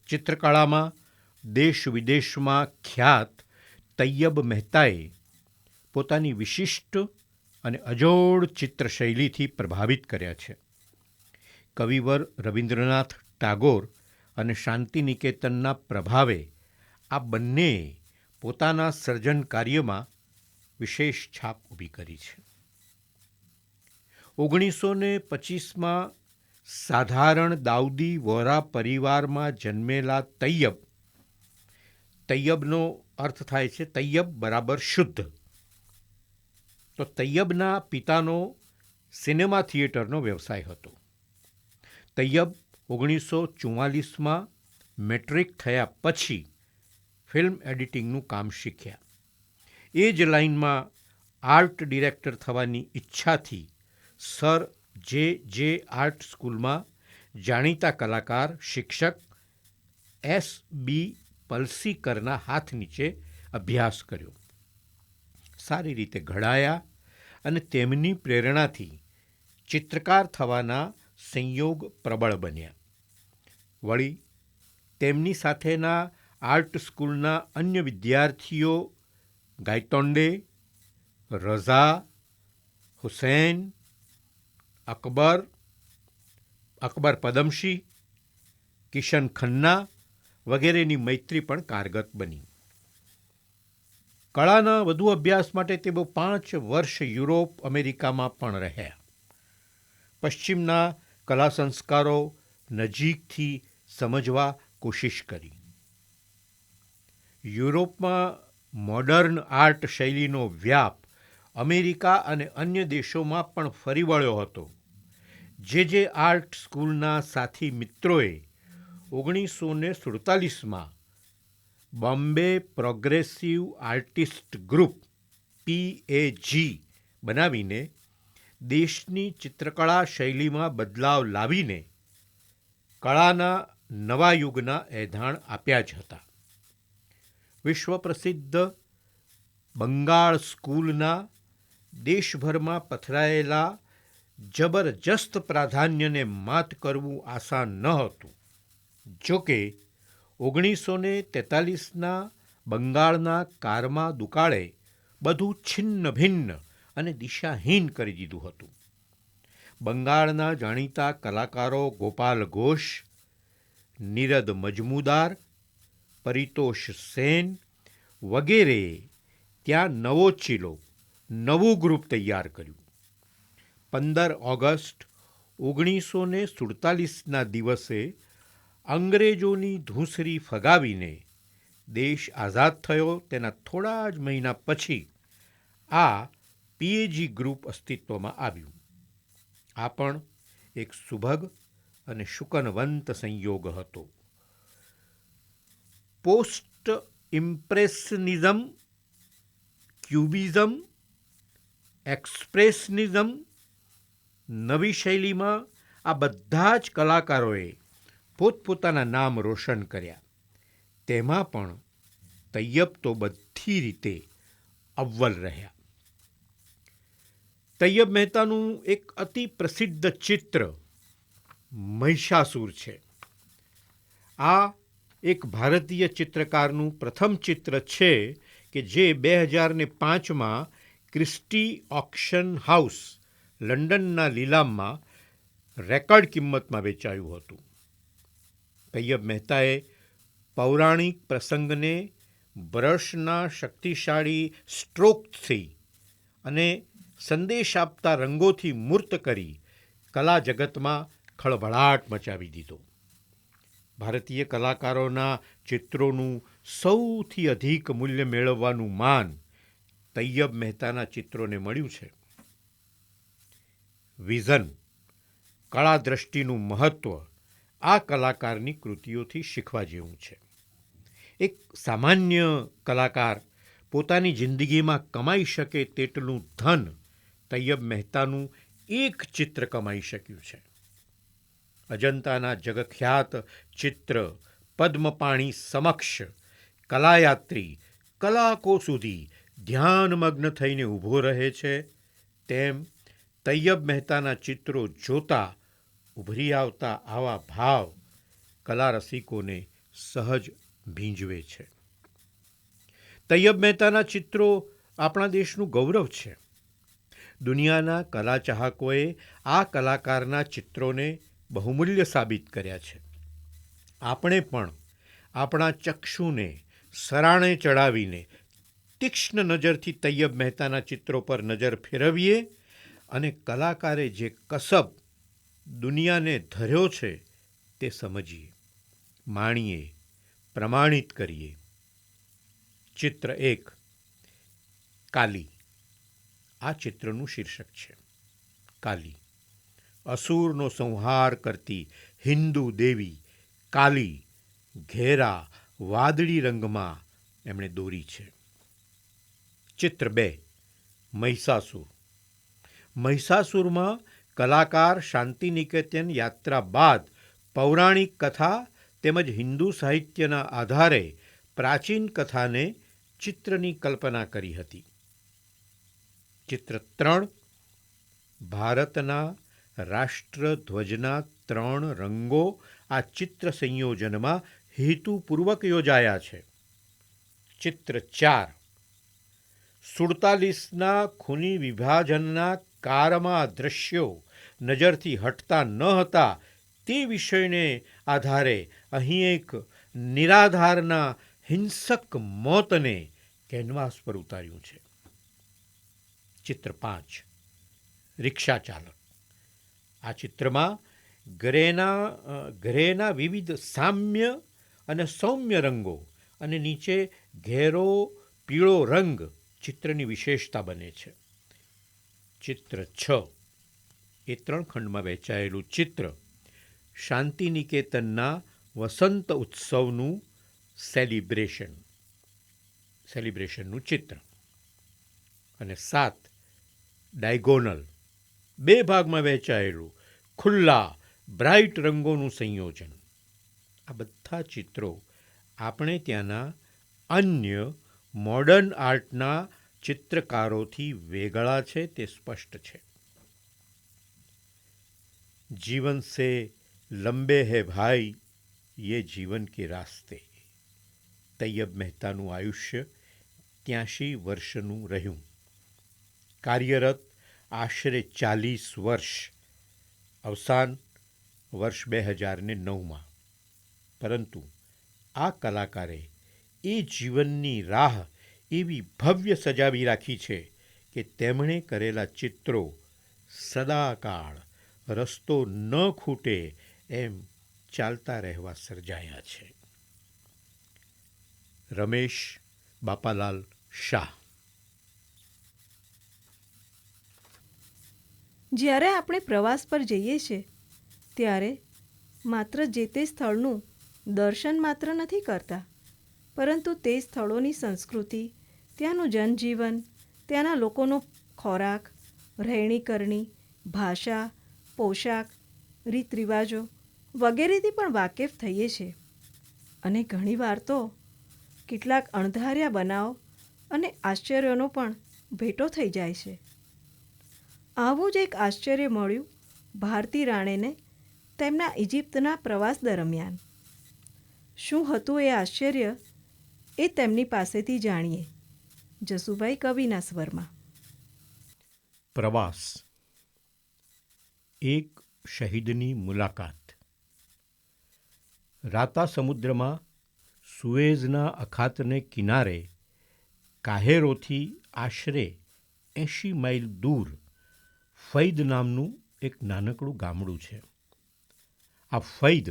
ચિત્રકળામાં દેશ વિદેશમાં ખ્યાત તૈયબ મહેતાએ પોતાની વિશિષ્ટ અને અજોડ ચિત્રશૈલીથી પ્રભાવિત કર્યા છે. કવિવર રવિન્દ્રનાથ ટાગોર અને શાંતિનિકેતનના પ્રભાવે આ બંનેએ પોતાના સર્જન કાર્યમાં વિશેષ છાપ ઊભી કરી છે. 1925માં સાધારણ દાઉદી વોરા પરિવારમાં જન્મેલા તૈયબનો અર્થ થાય છે તૈયબ બરાબર શુદ્ધ. તો તૈયબના પિતાનો સિનેમા થિયેટરનો વ્યવસાય હતો. તૈયબ 1944માં મેટ્રિક થયા પછી ફિલ્મ એડિટિંગનું કામ શીખ્યા. એ જ લાઇનમાં આર્ટ ડિરેક્ટર થવાની ઈચ્છાથી સર જે આર્ટ સ્કૂલમાં જાણીતા કલાકાર શિક્ષક S.B. પલસીકરના હાથ નીચે અભ્યાસ કર્યો. સારી રીતે ઘડાયા અને તેમની પ્રેરણાથી ચિત્રકાર થવાના સંયોગ પ્રબળ બન્યા. વળી તેમની સાથેના આર્ટ સ્કૂલના અન્ય વિદ્યાર્થીઓ ગાયતોન્ડે, રઝા, હુસૈન, અકબર પદમશી, કિશન ખન્ના વગેરેની મૈત્રી પણ કારગત બની. કળાના વધુ અભ્યાસ માટે તેઓ 5 વર્ષ યુરોપ અમેરિકામાં પણ રહ્યા. પશ્ચિમના કલા સંસ્કારો નજીકથી સમજવા કોશિશ કરી. યુરોપમાં મોડર્ન આર્ટ શૈલીનો વ્યાપ અમેરિકા અને અન્ય દેશોમાં પણ ફરી વળ્યો હતો. જે આર્ટ સ્કૂલના સાથી મિત્રોએ 1947માં Bombay progressive artist group PAG બનાવીને દેશની ચિત્રકળા શૈલીમાં બદલાવ લાવીને કળાના નવા યુગના એધાણ આપ્યા જ હતા. વિશ્વ પ્રસિદ્ધ બંગાળ સ્કૂલના દેશભરમાં પથરાયેલા જબરજસ્ત પ્રાધાન્યને માત કરવું આસાન ન હતું. જોકે 1943ના બંગાળના કારમા દુકાળે બધું છિન્ન ભિન્ન અને દિશાહીન કરી દીધું હતું. બંગાળના જાણીતા કલાકારો ગોપાલ ઘોષ, નીરદ મજમુદાર, પરિતોષ સેન વગેરેએ ત્યાં નવો ચીલો, નવું ગ્રુપ તૈયાર કર્યું. 15 ઓગસ્ટ 1947ના દિવસે અંગ્રેજોની ધૂંસરી ફગાવીને દેશ આઝાદ થયો. તેના થોડા જ મહિના પછી આ PAG ગ્રુપ અસ્તિત્વમાં આવ્યું. આ પણ એક સુભગ અને શુકનવંત સંયોગ હતો. પોસ્ટ ઇમ્પ્રેશનિઝમ, ક્યુબિઝમ, એક્સપ્રેશનિઝમ, નવી શૈલીમાં આ બધા જ કલાકારોએ પોતપોતાના નામ રોશન કર્યા. તેમાં પણ તૈયબ તો બધી રીતે અવ્વલ રહ્યા. તૈયબ મહેતાનું એક અતિ પ્રસિદ્ધ ચિત્ર મહિષાસુર છે. આ એક ભારતીય ચિત્રકારનું પ્રથમ ચિત્ર છે કે જે 2005માં ક્રિસ્ટી ઓક્શન હાઉસ લંડનના લીલામમાં રેકોર્ડ કિંમતમાં વેચાયું હતું. તૈયબ મહેતાએ પૌરાણિક પ્રસંગને બ્રશના શક્તિશાળી સ્ટ્રોકથી અને સંદેશ આપતા રંગોથી મૂર્ત કરી કલા જગતમાં ખળભળાટ મચાવી દીધો. ભારતીય કલાકારોના ચિત્રોનું સૌથી અધિક મૂલ્ય મેળવવાનું માન તૈયબ મહેતાના ચિત્રોને મળ્યું છે. વિઝન, કળા દ્રષ્ટિનું મહત્ત્વ આ કલાકારની કૃતિઓથી શીખવા જેવું છે. એક સામાન્ય કલાકાર પોતાની જિંદગીમાં કમાઈ શકે તેટલું ધન તૈયબ મહેતાનું એક ચિત્ર કમાઈ શક્યું છે. અજંતાના જગખ્યાત ચિત્ર પદ્મપાણી સમક્ષ કલાયાત્રી કલાકો સુધી ધ્યાનમગ્ન થઈને ઊભો રહે છે, તેમ તૈયબ મહેતાના ચિત્રો જોતા ઉભરી આવતા આવા ભાવ કલા રસિકોને સહજ ભીંજવે છે. તૈયબ મહેતાના ચિત્રો આપણા દેશનું ગૌરવ છે. દુનિયાના કલા ચાહકોએ આ કલાકારના ચિત્રોને બહુમૂલ્ય સાબિત કર્યા છે. આપણે પણ આપણા ચક્ષુને સરાણે ચડાવીને તીક્ષ્ણ નજરથી તૈયબ મહેતાના ચિત્રો પર નજર ફેરવીએ અને કલાકારે જે કસબ દુનિયાને ધર્યો છે તે સમજીએ, માણીએ, પ્રમાણિત કરીએ. ચિત્ર 1 કાલી. આ ચિત્રનું શીર્ષક છે કાલી. અસુરનો સંહાર કરતી હિન્દુ દેવી કાલી ઘેરા વાદળી રંગમાં એમણે દોરી છે. ચિત્ર 2 મહિષાસુર. મહિષાસુરમાં કલાકાર શાંતિનિકેતન યાત્રા બાદ પૌરાણિક કથા તેમજ હિન્દુ સાહિત્યના આધારે પ્રાચીન કથાને ચિત્રની કલ્પના કરી હતી. ચિત્ર 3 ભારતના રાષ્ટ્રધ્વજના 3 રંગો આ ચિત્ર સંયોજનમાં હેતુપૂર્વક યોજાયા છે. ચિત્ર 4 47ના ખૂની વિભાજનના કારમાં દ્રશ્યો નજરથી હટતા ન હતા તે વિષયને આધારે અહીં એક નિરાધારના હિંસક મોતને કેનવાસ પર ઉતાર્યું છે. ચિત્ર 5 રિક્ષા ચાલક. આ ચિત્રમાં ઘરેના વિવિધ સામ્ય અને સૌમ્ય રંગો અને નીચે ઘેરો પીળો રંગ ચિત્રની વિશેષતા બને છે. ચિત્ર 6 એ 3 ખંડમાં વહેંચાયેલું ચિત્ર શાંતિનિકેતનના વસંત ઉત્સવનું સેલિબ્રેશનનું ચિત્ર. અને 7 ડાયગોનલ 2 ભાગમાં વહેંચાયેલું ખુલ્લા બ્રાઇટ રંગોનું સંયોજન. આ બધા ચિત્રો આપણે ત્યાંના અન્ય મોડર્ન આર્ટના ચિત્રકારોથી વેગળા છે તે સ્પષ્ટ છે. જીવન સે લંબે હૈ ભાઈ ये जीवन के रास्ते. તૈયબ મહેતાનું આયુષ્ય 83 વર્ષનું રહ્યું. કાર્યરત આશરે 40 વર્ષ. અવસાન વર્ષ 2009માં. પરંતુ આ કલાકારે એ જીવનની રાહ એવી ભવ્ય સજાવી રાખી છે કે તેમણે કરેલા ચિત્રો સદાકાળ રસ્તો ન ખૂટે એમ ચાલતા રહેવા સર્જાયા છે. રમેશ બાપાલાલ શાહ. જ્યારે આપણે પ્રવાસ પર જઈએ છીએ ત્યારે માત્ર જે તે સ્થળનું દર્શન માત્ર નથી કરતા, પરંતુ તે સ્થળોની સંસ્કૃતિ, ત્યાંનું જનજીવન, ત્યાંના લોકોનો ખોરાક, રહેણીકરણી, ભાષા, પોશાક, રીત રિવાજો વગેરેથી પણ વાકેફ થઈએ છીએ. અને ઘણીવાર તો કેટલાક અણધાર્યા બનાવ અને આશ્ચર્યોનો પણ ભેટો થઈ જાય છે. આવું જ એક આશ્ચર્ય મળ્યું ભારતી રાણેને તેમના ઇજિપ્તના પ્રવાસ દરમિયાન. શું હતું એ આશ્ચર્ય એ તેમની પાસેથી જાણીએ. જસુભાઈ કવિના સ્વરમાં. પ્રવાસ. એક શહીદની મુલાકાત. રાતા સમુદ્રમાં સુએઝના અખાતને કિનારે કાહેરોથી આશરે 80 માઇલ દૂર ફૈદ નામનું એક નાનકડું ગામડું છે. આ ફૈદ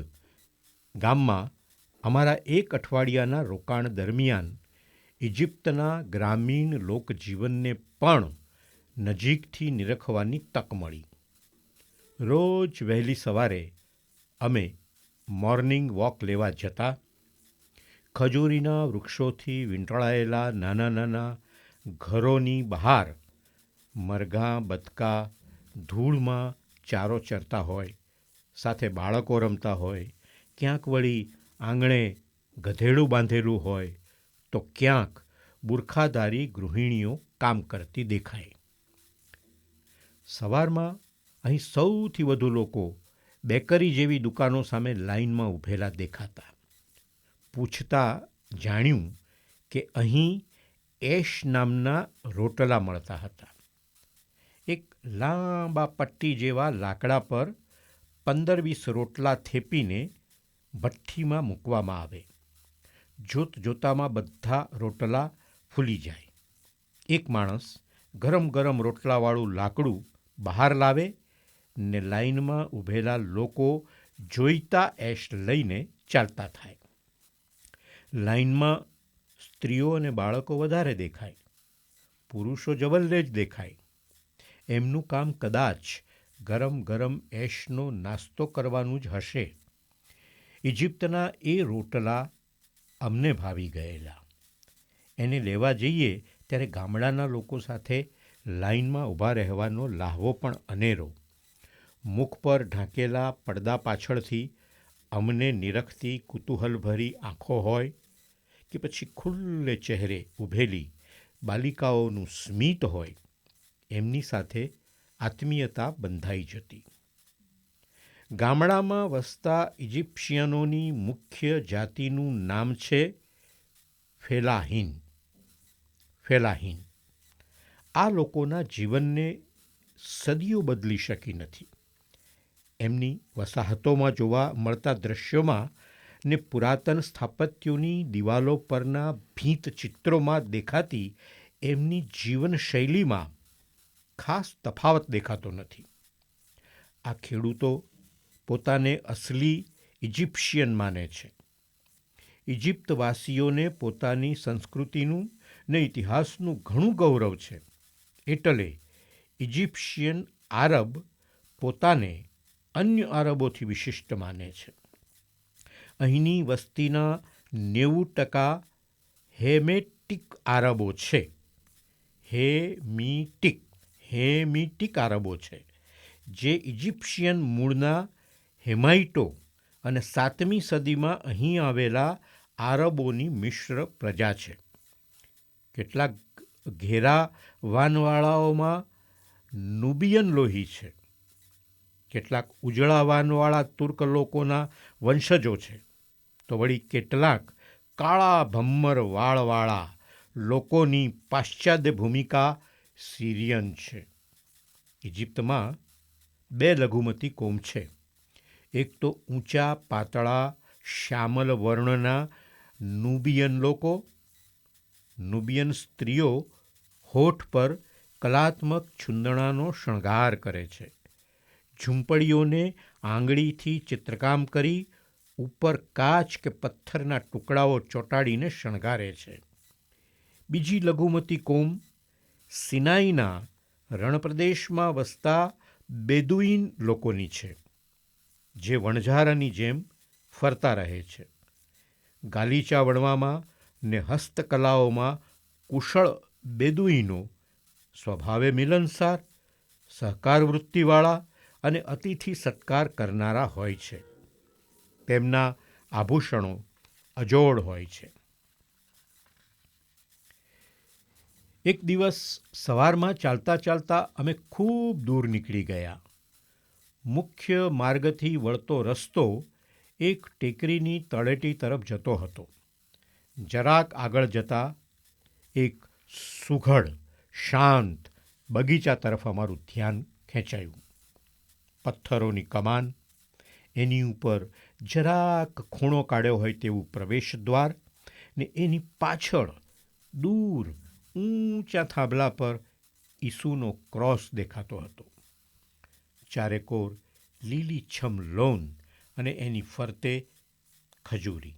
ગામમાં અમારા 1 અઠવાડિયાના રોકાણ દરમિયાન ઇજિપ્તના ગ્રામીણ લોકજીવનને પણ નજીકથી નિરખવાની તક મળી. રોજ વહેલી સવારે અમે મોર્નિંગ વોક લેવા જતા. ખજૂરીના વૃક્ષોથી વીંટળાયેલા નાના નાના ઘરોની બહાર મરઘાં બતકા ધૂળમાં ચારો ચરતા હોય, સાથે બાળકો રમતા હોય, ક્યાંક વળી આંગણે ગધેડું બાંધેલું હોય, તો ક્યાંક બુરખાધારી ગૃહિણીઓ કામ કરતી દેખાય. સવારમાં અહીં સૌથી વધુ લોકો બેકરી જેવી દુકાનો સામે લાઇનમાં ઊભેલા દેખાતા. પૂછતા જાણ્યું કે અહીં એશ નામના રોટલા મળતા હતા. એક લાંબા પટ્ટી જેવા લાકડા પર 15-20 રોટલા થેપીને ભઠ્ઠીમાં મૂકવામાં આવે. જોત જોતામાં બધા રોટલા ફૂલી જાય. એક માણસ ગરમ ગરમ રોટલાવાળું લાકડું બહાર લાવે ને લાઈનમાં ઊભેલા લોકો જોઈતા એશ લઈને ચાલતા થાય. લાઈનમાં સ્ત્રીઓ અને બાળકો વધારે દેખાય. પુરુષો જવલ્લે જ દેખાય. એમનું કામ કદાચ ગરમ ગરમ એશનો નાસ્તો કરવાનું જ હશે. ઇજિપ્તના એ રોટલા અમને ભાવી ગયેલા. એને લેવા જઈએ ત્યારે ગામડાના લોકો સાથે લાઈનમાં ઊભા રહેવાનો લાહવો પણ અનેરો. મુખ પર ઢાંકેલા પડદા પાછળથી અમને નિરખતી કુતૂહલભરી આંખો હોય કે પછી ખુલ્લે ચહેરે ઊભેલી બાલિકાઓનું સ્મિત હોય, એમની સાથે આત્મીયતા બંધાઈ જતી. ગામડામાં વસતા ઇજિપ્શિયનોની મુખ્ય જાતિનું નામ છે ફેલાહીન. ફેલાહીન આ લોકોના જીવનને સદીઓ બદલી શકી નથી. એમની વસાહતોમાં જોવા મળતા દ્રશ્યોમાં ને પુરાતન સ્થાપત્યોની દિવાલો પરના ભીંત ચિત્રોમાં દેખાતી એમની જીવનશૈલીમાં ખાસ તફાવત દેખાતો નથી. આ ખેડૂતો પોતાને અસલી ઇજિપ્શિયન માને છે. ઇજિપ્તવાસીઓને પોતાની સંસ્કૃતિનું ને ઇતિહાસનું ઘણું ગૌરવ છે. એટલે ઇજિપ્શિયન આરબ પોતાને અન્ય આરબોથી વિશિષ્ટ માને છે. અહીંની વસ્તીના 90% હેમેટિક આરબો છે. હેમિટિક આરબો છે, જે ઇજિપ્શિયન મૂળના હેમાઇટો અને 7મી સદીમાં અહીં આવેલા આરબોની મિશ્ર પ્રજા છે. કેટલાક ઘેરા વાનવાળાઓમાં નુબિયન લોહી છે. કેટલાક ઉજળા વાનવાળા તુર્ક લોકોના વંશજો છે, તો વળી કેટલાક કાળા ભમ્મર વાળવાળા લોકોની પાશ્ચાત્ય ભૂમિકા સિરિયન છે. ઇજિપ્તમાં 2 લઘુમતી કોમ છે. એક તો ઊંચા પાતળા શ્યામલ વર્ણના નુબિયન લોકો. નુબિયન સ્ત્રીઓ હોઠ પર કલાત્મક છુંદણાનો શણગાર કરે છે. ઝૂંપડીઓને આંગળીથી ચિત્રકામ કરી ઉપર કાચ કે પથ્થરના ટુકડાઓ ચોંટાડીને શણગારે છે. બીજી લઘુમતી કોમ સિનાઈના રણપ્રદેશમાં વસતા બેદુઈન લોકોની છે, જે વણઝારાની જેમ ફરતા રહે છે. ગાલીચા વણવામાં ને હસ્તકલાઓમાં કુશળ બેદુઈનો સ્વભાવે મિલનસાર, સહકાર વૃત્તિવાળા અને અતિથિ સત્કાર કરનારા હોય છે. તેમના આભૂષણો અજોડ હોય છે. એક દિવસ સવારમાં ચાલતા ચાલતા અમે ખૂબ દૂર નીકળી ગયા. મુખ્ય માર્ગથી વળતો રસ્તો એક ટેકરીની તળેટી તરફ જતો હતો. જરાક આગળ જતા એક સુઘડ શાંત બગીચા તરફ અમારું ધ્યાન ખેંચાયું. પથ્થરોની કમાન, એની ઉપર જરાક ખૂણો કાઢ્યો હોય તેવું પ્રવેશ દ્વાર ને એની પાછળ દૂર ઊંચા થાંભલા પર ઈસુનો ક્રોસ દેખાતો હતો. ચારેકોર લીલીછમ લોન અને એની ફરતે ખજૂરી,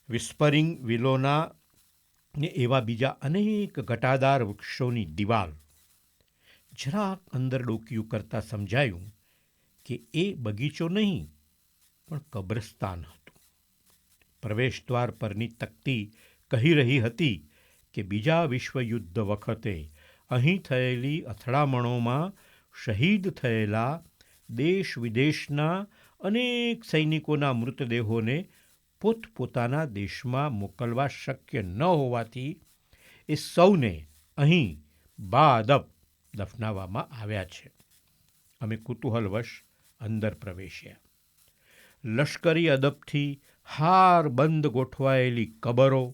વિસ્પરિંગ વિલોના ને એવા બીજા અનેક ઘટાદાર વૃક્ષોની દિવાલ. જરાક અંદર ડોકિયું કરતાં સમજાયું કે એ બગીચો નહીં પણ કબ્રસ્તાન હતું. પ્રવેશદ્વાર પરની તકતી કહી રહી હતી કે બીજા વિશ્વયુદ્ધ વખતે અહીં થયેલી અથડામણોમાં શહીદ થયેલા દેશ વિદેશના અનેક સૈનિકોના મૃતદેહોને પોતપોતાના દેશમાં મોકલવા શક્ય ન હોવાથી એ સૌને અહીં બાઅદબ દફનાવવામાં આવ્યા છે. અમે કુતૂહલવશ અંદર પ્રવેશ્યા. લશ્કરી અદબથી હાર બંધ ગોઠવાયેલી કબરો,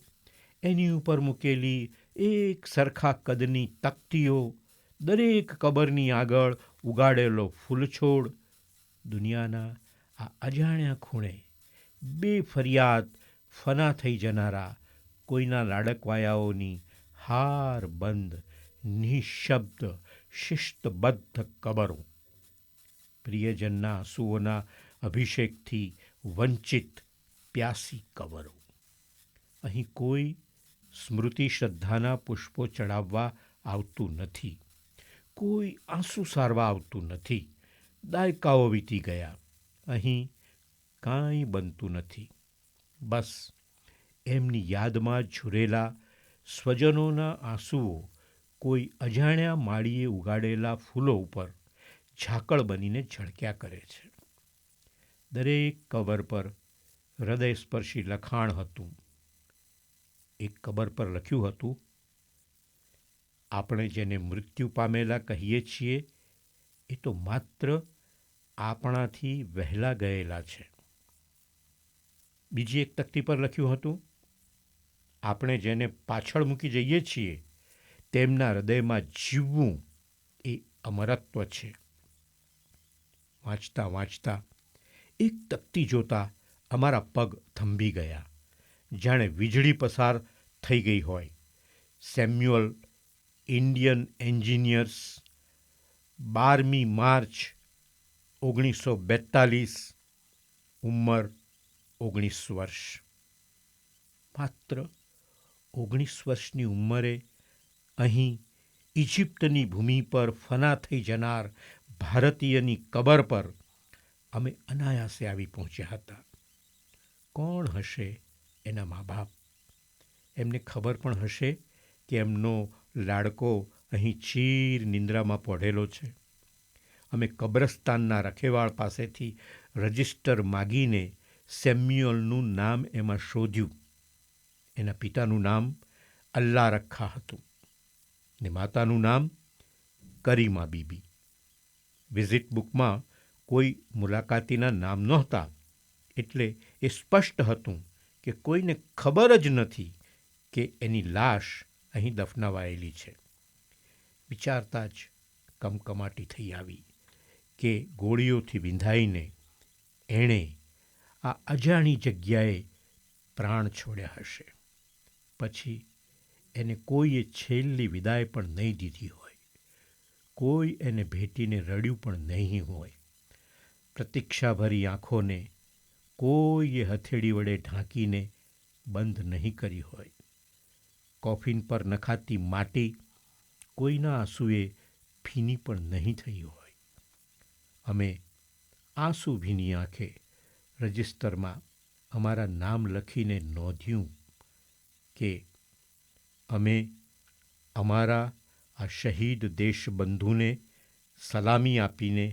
એની ઉપર મૂકેલી એક સરખા કદની તકતીઓ, દરેક કબરની આગળ ઉગાડેલો ફૂલછોડ, દુનિયાના આ અજાણ્યા ખૂણે બેફરિયાદ ફના થઈ જનારા કોઈના લાડકવાયાઓની હાર બંધ નિઃશબ્દ શિસ્તબદ્ધ કબરો, પ્રિયજનના આંસુઓના અભિષેકથી વંચિત પ્યાસી કબરો. અહીં કોઈ સ્મૃતિ શ્રદ્ધાના પુષ્પો ચડાવવા આવતું નથી, કોઈ આંસુ સારવા આવતું નથી. દાયકાઓ વીતી ગયા, અહીં કાંઈ બનતું નથી. બસ એમની યાદમાં ઝૂરેલા સ્વજનોના આંસુઓ કોઈ અજાણ્યા માળીએ ઉગાડેલા ફૂલો ઉપર ઝાકળ બનીને ઝળક્યા કરે છે. દરેક કબર પર હૃદયસ્પર્શી લખાણ હતું. એક કબર પર લખ્યું હતું, આપણે જેને મૃત્યુ પામેલા કહીએ છીએ એ તો માત્ર આપણાથી વહેલા ગયેલા છે. બીજી એક તકતી પર લખ્યું હતું, આપણે જેને પાછળ મૂકી જઈએ છીએ તેમના હૃદયમાં જીવવું એ અમરત્વ છે. વાંચતા વાંચતા એક તકતી જોતા અમારા પગ થંભી ગયા, જાણે વીજળી પસાર થઈ ગઈ હોય. સેમ્યુઅલ ઇન્ડિયન એન્જિનિયર્સ, 12મી માર્ચ 1942, ઉંમર 19 વર્ષ. માત્ર 19 વર્ષની ઉંમરે અહીં ઇજિપ્તની ભૂમિ પર ફના થઈ જનાર ભારતીયની કબર પર અમે અનાયાસે આવી પહોંચ્યા હતા. કોણ હશે એના મા બાપ? એમને ખબર પણ હશે કે એમનો લાડકો અહીં ચીર નિંદ્રામાં પડેલો છે. અમે કબ્રસ્તાનના રખેવાળ પાસેથી રજિસ્ટર માગીને સેમ્યુઅલનું નામ એમાં શોધ્યું. એના પિતાનું નામ અલ્લા રખ્ખા હતું ને માતાનું નામ કરીમા બીબી. વિઝિટ બુકમાં કોઈ મુલાકાતીના નામ નહોતા, એટલે એ સ્પષ્ટ હતું કે કોઈને ખબર જ નથી કે એની લાશ અહીં દફનાવાયેલી છે. વિચારતા જ કમકમાટી થઈ આવી કે ગોળીઓથી વિંધાઈને એણે આ અજાણી જગ્યાએ પ્રાણ છોડ્યા હશે. પછી એને કોઈએ છેલ્લી વિદાય પણ નહીં દીધી હોય, કોઈ એને ભેટીને રડ્યું પણ નહીં હોય. પ્રતીક્ષાભરી આંખોને કોઈએ હથેળી વડે ઢાંકીને બંધ નહીં કરી હોય. કોફિન પર નખાતી માટી કોઈના આંસુએ ભીની પણ નહીં થઈ હોય. અમે આંસુ ભીની આંખે રજિસ્ટરમાં અમારા નામ લખીને નોંધ્યું કે અમે અમારા આ શહીદ દેશબંધુને સલામી આપીને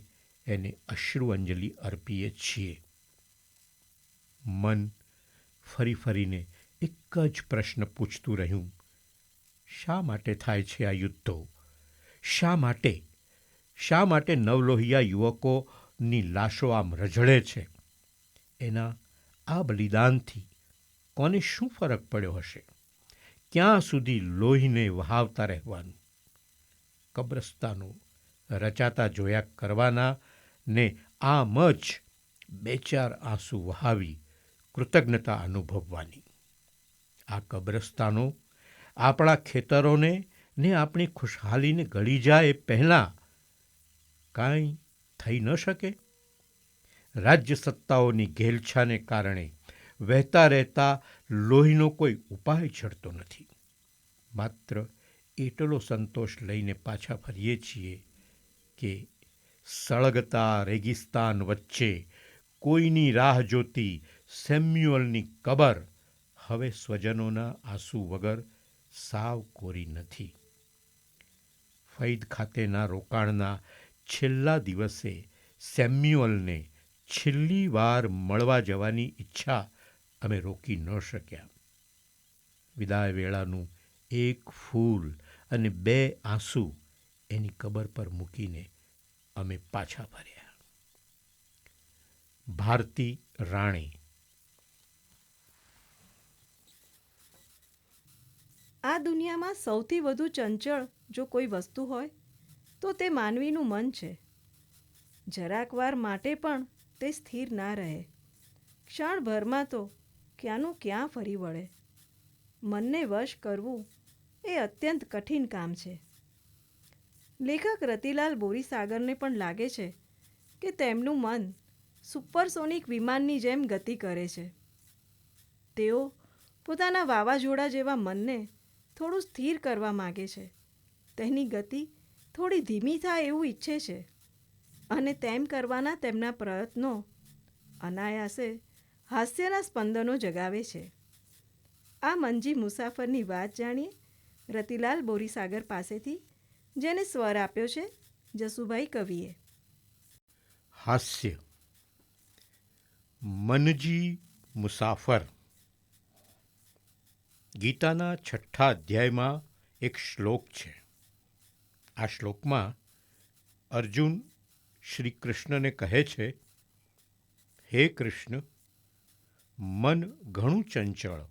એને અશ્રુ અંજલિ અર્પીએ છીએ. મન ફરી ફરીને એક જ પ્રશ્ન પૂછતું રહ્યું, શા માટે થાય છે આ યુદ્ધો? શા માટે? શા માટે નવલોહિયા યુવકોની લાશો આમ રઝળે છે? એના આ બલિદાનથી કોને શું ફરક પડ્યો હશે? ક્યાં સુધી લોહીને વહાવતા રહેવાનું? કબ્રસ્તાનો રચાતા જોયા કરવાના ને આમ જ બે ચાર આંસુ વહાવી કૃતજ્ઞતા અનુભવવાની. આ કબ્રસ્તાનો આપણા ખેતરોને ને આપણી ખુશહાલીને ગળી જાય એ પહેલાં કાંઈ થઈ ન શકે? રાજ્ય સત્તાઓની ઘેલછાને કારણે વહેતા રહેતા લોહીનો કોઈ ઉપાય જડતો નથી. માત્ર એટલો સંતોષ લઈને પાછા ફરીએ છીએ કે સળગતા રેગિસ્તાન વચ્ચે કોઈની રાહ જોતી સેમ્યુઅલની કબર હવે સ્વજનોના આંસુ વગર સાવ કોરી નથી. ફૈદ ખાતેના રોકાણના છેલ્લા દિવસે સેમ્યુઅલને છેલ્લી વાર મળવા જવાની ઈચ્છા અમે રોકી ન શક્યા. વિદાય વેળાનું એક ફૂલ અને 2 આંસુ એની કબર પર મૂકીને અમે પાછા ફર્યા. ભારતી રાણી. આ દુનિયામાં સૌથી વધુ ચંચળ જો કોઈ વસ્તુ હોય તો તે માનવીનું મન છે. જરાક વાર માટે પણ તે સ્થિર ના રહે. ક્ષણભરમાં તો ક્યાંનું ક્યાં ફરી વળે. મનને વશ કરવું એ અત્યંત કઠિન કામ છે. લેખક રતિલાલ બોરીસાગરને પણ લાગે છે કે તેમનું મન સુપરસોનિક વિમાનની જેમ ગતિ કરે છે. તેઓ પોતાના વાવાઝોડા જેવા મનને થોડું સ્થિર કરવા માગે છે. તેની ગતિ થોડી ધીમી થાય એવું ઈચ્છે છે અને તેમ કરવાના તેમના પ્રયત્નો અનાયાસે હાસ્યના સ્પંદનો જગાવે છે. આ મંજી મુસાફરની વાત જાણીએ રતિલાલ બોરીસાગર પાસેથી, જેને સ્વર આપ્યો છે જસુભાઈ કવિએ. હાસ્ય. મનજી મુસાફર. ગીતાના 6ઠ્ઠા અધ્યાયમાં એક શ્લોક છે. આ શ્લોકમાં અર્જુન શ્રી કૃષ્ણને કહે છે, હે કૃષ્ણ, મન ઘણું ચંચળ,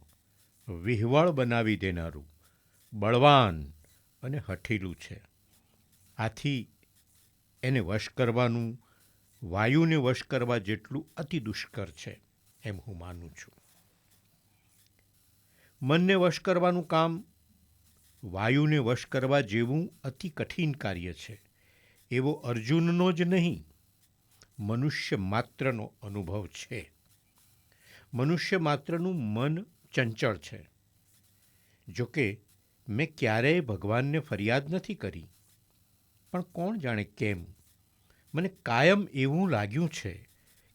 વિહવળ બનાવી દેનારું, બળવાન અને હઠીલું છે. આથી એને વશ કરવાનું વાયુને વશ કરવા જેટલું અતિ દુષ્કર છે એમ હું માનું છું. મનને વશ કરવાનું કામ વાયુને વશ કરવા જેવું અતિ કઠિન કાર્ય છે એવો અર્જુનનો જ નહીં, મનુષ્ય માત્રનો અનુભવ છે. મનુષ્ય માત્રનું મન ચંચળ છે. જોકે મેં ક્યારેય ભગવાનને ફરિયાદ નથી કરી, પણ કોણ જાણે કેમ મને કાયમ એવું લાગ્યું છે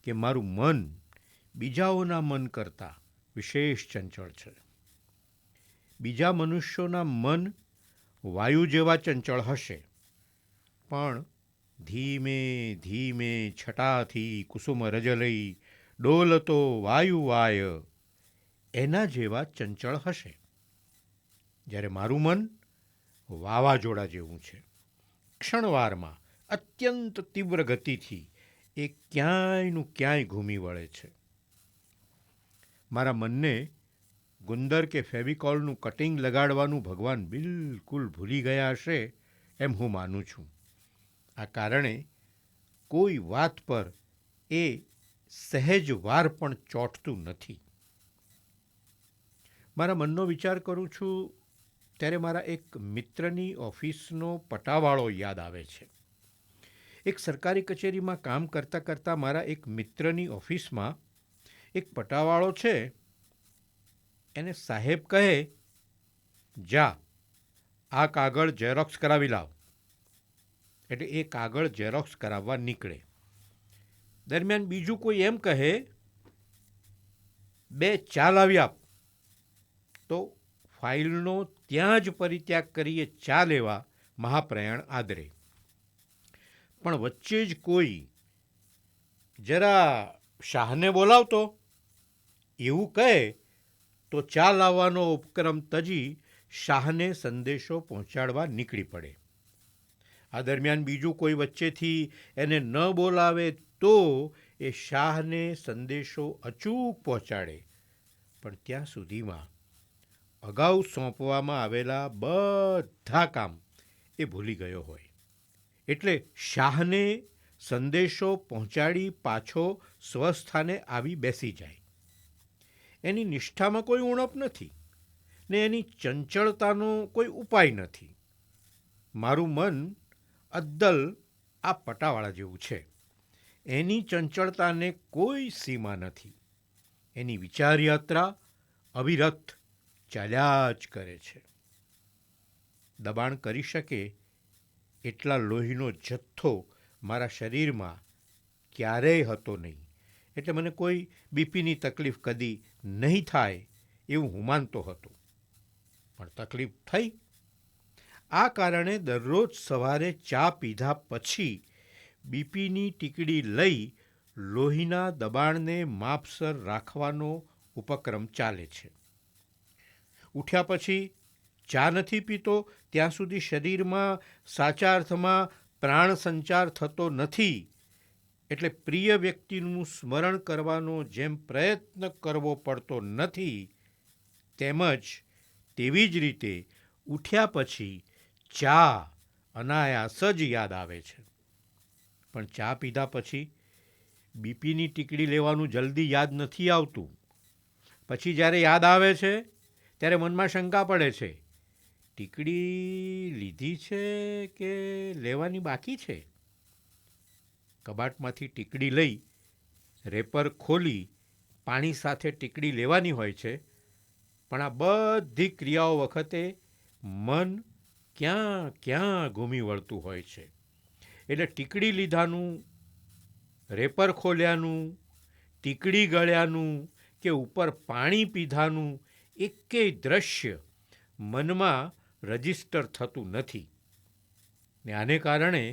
કે મારું મન બીજાઓના મન કરતાં વિશેષ ચંચળ છે. બીજા મનુષ્યોના મન વાયુ જેવા ચંચળ હશે, પણ ધીમે ધીમે છટાથી કુસુમ રજલઈ ડોલતો વાયુવાય એના જેવા ચંચળ હશે. જ્યારે મારું મન વાવાઝોડા જેવું છે. ક્ષણવારમાં અત્યંત તીવ્ર ગતિથી એ ક્યાંયનું ક્યાંય ઘૂમી વળે છે. મારા મનને ગુંદર કે ફેવિકોલનું કટિંગ લગાડવાનું ભગવાન બિલકુલ ભૂલી ગયા હશે એમ હું માનું છું. આ કારણે કોઈ વાત પર એ સહેજ વાર પણ ચોંટતું નથી. મારા મનનો વિચાર કરું છું ત્યારે મારા એક મિત્રની ઓફિસનો પટાવાળો યાદ આવે છે. એક સરકારી કચેરીમાં કામ કરતાં કરતાં મારા એક મિત્રની ઓફિસમાં એક પટાવાળો છે. એને સાહેબ કહે, જા આ કાગળ ઝેરોક્સ કરાવી લાવ. એટલે એ કાગળ ઝેરોક્સ કરાવવા નીકળે. દરમિયાન બીજું કોઈ એમ કહે, 2 ચા લાવી આપ. તો ફાઇલનો ત્યાં જ પરિત્યાગ કરીએ ચા લેવા મહાપ્રયાણ આદરે. પણ વચ્ચે જ કોઈ જરા શાહને બોલાવતો એવું કહે તો ચા લાવવાનો ઉપક્રમ તજી શાહને સંદેશો પહોંચાડવા નીકળી પડે. આ દરમિયાન બીજું કોઈ વચ્ચેથી એને ન બોલાવે તો એ શાહને સંદેશો અચૂક પહોંચાડે, પણ ત્યાં સુધીમાં અગાઉ સોંપવામાં આવેલા બધા કામ એ ભૂલી ગયો હોય. એટલે શાહને સંદેશો પહોંચાડી પાછો સ્વસ્થાને આવી બેસી જાય. એની નિષ્ઠામાં કોઈ ઉણપ નથી ને એની ચંચળતાનો કોઈ ઉપાય નથી. મારું મન અદ્દલ આ પટાવાળા જેવું છે. એની ચંચળતાને કોઈ સીમા નથી. એની વિચારયાત્રા અવિરત ચાલ્યા જ કરે છે. દબાણ કરી શકે એટલા લોહીનો જથ્થો મારા શરીરમાં ક્યારેય હતો નહીં, એટલે મને કોઈ બીપીની તકલીફ કદી નહીં થાય એવું હું માનતો હતો, પણ તકલીફ થઈ. આ કારણે દરરોજ સવારે ચા પીધા પછી બીપીની ટીકડી લઈ લોહીના દબાણને માપસર રાખવાનો ઉપક્રમ ચાલે છે. ઉઠ્યા પછી ચા નથી પીતો ત્યાં સુધી શરીરમાં સાચા અર્થમાં પ્રાણ સંચાર થતો નથી. એટલે પ્રિય વ્યક્તિનું સ્મરણ કરવાનો જેમ પ્રયત્ન કરવો પડતો નથી, તેમજ તેવી જ રીતે ઉઠ્યા પછી ચા અનાયાસ જ યાદ આવે છે. પણ ચા પીધા પછી બીપીની ટીકડી લેવાનું જલ્દી યાદ નથી આવતું. પછી જ્યારે યાદ આવે છે ત્યારે મનમાં શંકા પડે છે, ટીકડી લીધી છે કે લેવાની બાકી છે? કબાટમાંથી ટીકડી લઈ રેપર ખોલી પાણી સાથે ટીકડી લેવાની હોય છે, પણ આ બધી ક્રિયાઓ વખતે મન ક્યાં ક્યાં ઘૂમી વળતું હોય છે. એટલે ટીકડી લીધાનું, રેપર ખોલ્યાનું, ટીકડી ગળ્યાનું કે ઉપર પાણી પીધાનું એકેય દ્રશ્ય મનમાં રજિસ્ટર થતું નથી. ને આને કારણે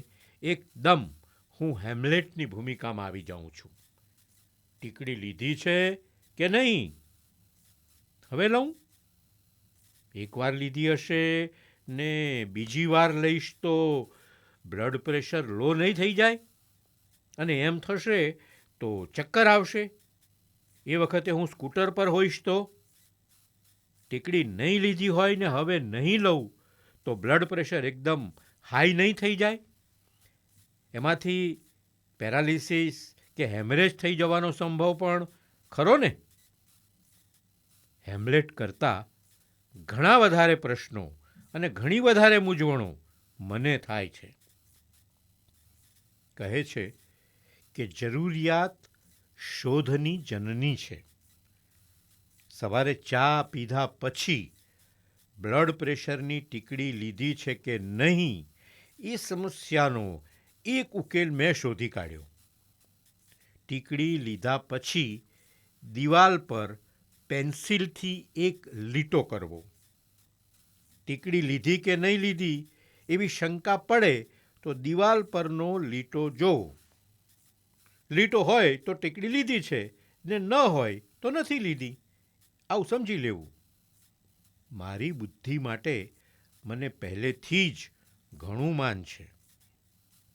એકદમ હું હેમ્લેટની ભૂમિકામાં આવી જાઉં છું. ટીકડી લીધી છે કે નહીં? હવે લઉં? એકવાર લીધી હશે ને બીજી વાર લઈશ તો બ્લડ પ્રેશર લો નહીં થઈ જાય? અને એમ થશે તો ચક્કર આવશે? એ વખતે હું સ્કૂટર પર હોઈશ તો? ટીકડી નહીં લીધી હોય ને હવે નહીં લઉં તો બ્લડ પ્રેશર એકદમ હાઈ નહીં થઈ જાય? એમાંથી પેરાલિસિસ કે હેમરેજ થઈ જવાનો સંભવ પણ ખરો ને? હેમ્લેટ કરતાં ઘણા વધારે પ્રશ્નો અને ઘણી વધારે મૂંઝવણો મને થાય છે. કહે છે કે જરૂરિયાત શોધની જનની છે. સવારે ચા પીધા પછી બ્લડ પ્રેશરની ટીકડી લીધી છે કે નહીં એ સમસ્યાનો એક ઉકેલ મેં શોધી કાઢ્યો. ટીકડી લીધા પછી દિવાલ પર પેન્સિલથી એક લીટો કરવો. ટીકડી લીધી કે નહીં લીધી એવી શંકા પડે તો દિવાલ પરનો લીટો જોવો. લીટો હોય તો ટીકડી લીધી છે ને ન હોય તો નથી લીધી, આવું સમજી લેવું. મારી બુદ્ધિ માટે મને પહેલેથી જ ઘણું માન છે,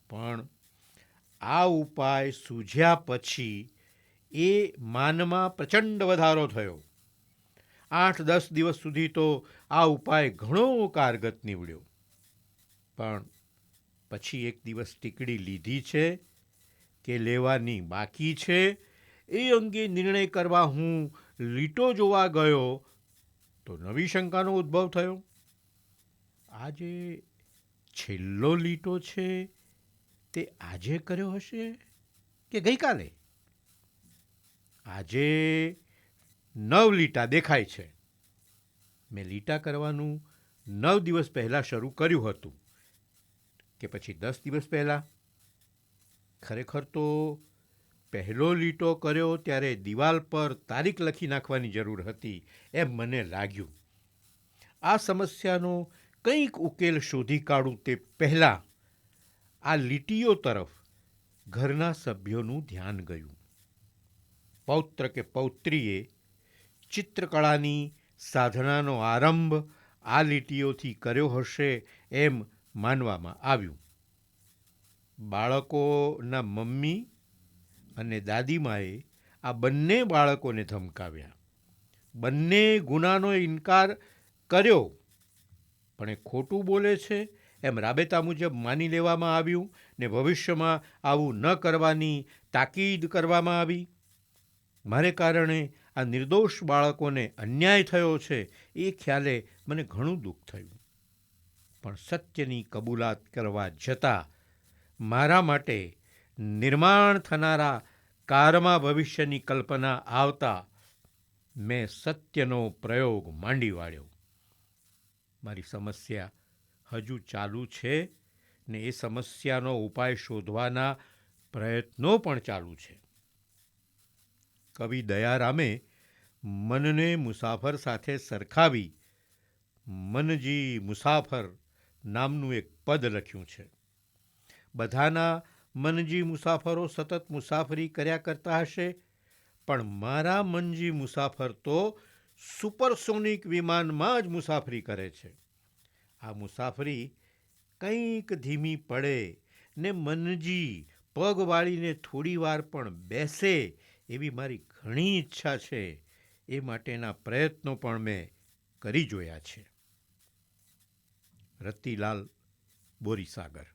પણ આ ઉપાય સૂઝ્યા પછી એ માનમાં પ્રચંડ વધારો થયો. 8-10 દિવસ સુધી તો આ ઉપાય ઘણો કારગત નીવડ્યો. પણ પછી એક દિવસ ટીકડી લીધી છે કે લેવાની બાકી છે એ અંગે નિર્ણય કરવા હું લીટો જોવા ગયો તો નવી શંકાનો ઉદ્ભવ થયો. આ જે છેલ્લો લીટો છે તે આજે કર્યો હશે કે ગઈકાલે? આજે 9 લીટા દેખાય છે. મેં લીટા કરવાનું 9 દિવસ પહેલાં શરૂ કર્યું હતું કે પછી 10 દિવસ પહેલાં? ખરેખર તો પહેલો લીટો કર્યો ત્યારે દિવાલ પર તારીખ લખી નાખવાની જરૂર હતી એમ મને લાગ્યું. આ સમસ્યાનો કંઈક ઉકેલ શોધી કાઢું તે પહેલાં આ લીટીઓ તરફ ઘરના સભ્યોનું ધ્યાન ગયું. પૌત્ર કે પૌત્રીએ ચિત્રકળાની સાધનાનો આરંભ આ લીટીઓથી કર્યો હશે એમ માનવામાં આવ્યું. બાળકોના મમ્મી અને દાદીમાએ આ બંને બાળકોને ધમકાવ્યા. બંને ગુનાનો ઇનકાર કર્યો, પણ એ ખોટું બોલે છે એમ રાબેતા મુજબ માની લેવામાં આવ્યું ને ભવિષ્યમાં આવું ન કરવાની તાકીદ કરવામાં આવી. મારે કારણે આ નિર્દોષ બાળકોને અન્યાય થયો છે એ ખ્યાલે મને ઘણું દુઃખ થયું. પણ સત્યની કબૂલાત કરવા જતાં મારા માટે નિર્માણ થનારા કારમા ભવિષ્યની કલ્પના આવતા મેં સત્યનો પ્રયોગ માંડી વાળ્યો. મારી સમસ્યા હજુ ચાલુ છે ને એ સમસ્યાનો ઉપાય શોધવાના પ્રયત્નો પણ ચાલુ છે. કવિ દયારામે મનને મુસાફર સાથે સરખાવી મનજી મુસાફર નામનું એક પદ લખ્યું છે. બધાના મનજી મુસાફરો સતત મુસાફરી કર્યા કરતા હશે, પણ મારા મનજી મુસાફર તો સુપરસોનિક વિમાનમાં જ મુસાફરી કરે છે. આ મુસાફરી કંઈક ધીમી પડે ને મનજી પગ વાળીને થોડી વાર પણ બેસે એવી મારી ઘણી ઈચ્છા છે. એ માટેના પ્રયત્નો પણ મેં કરી જોયા છે. રતિલાલ બોરીસાગર.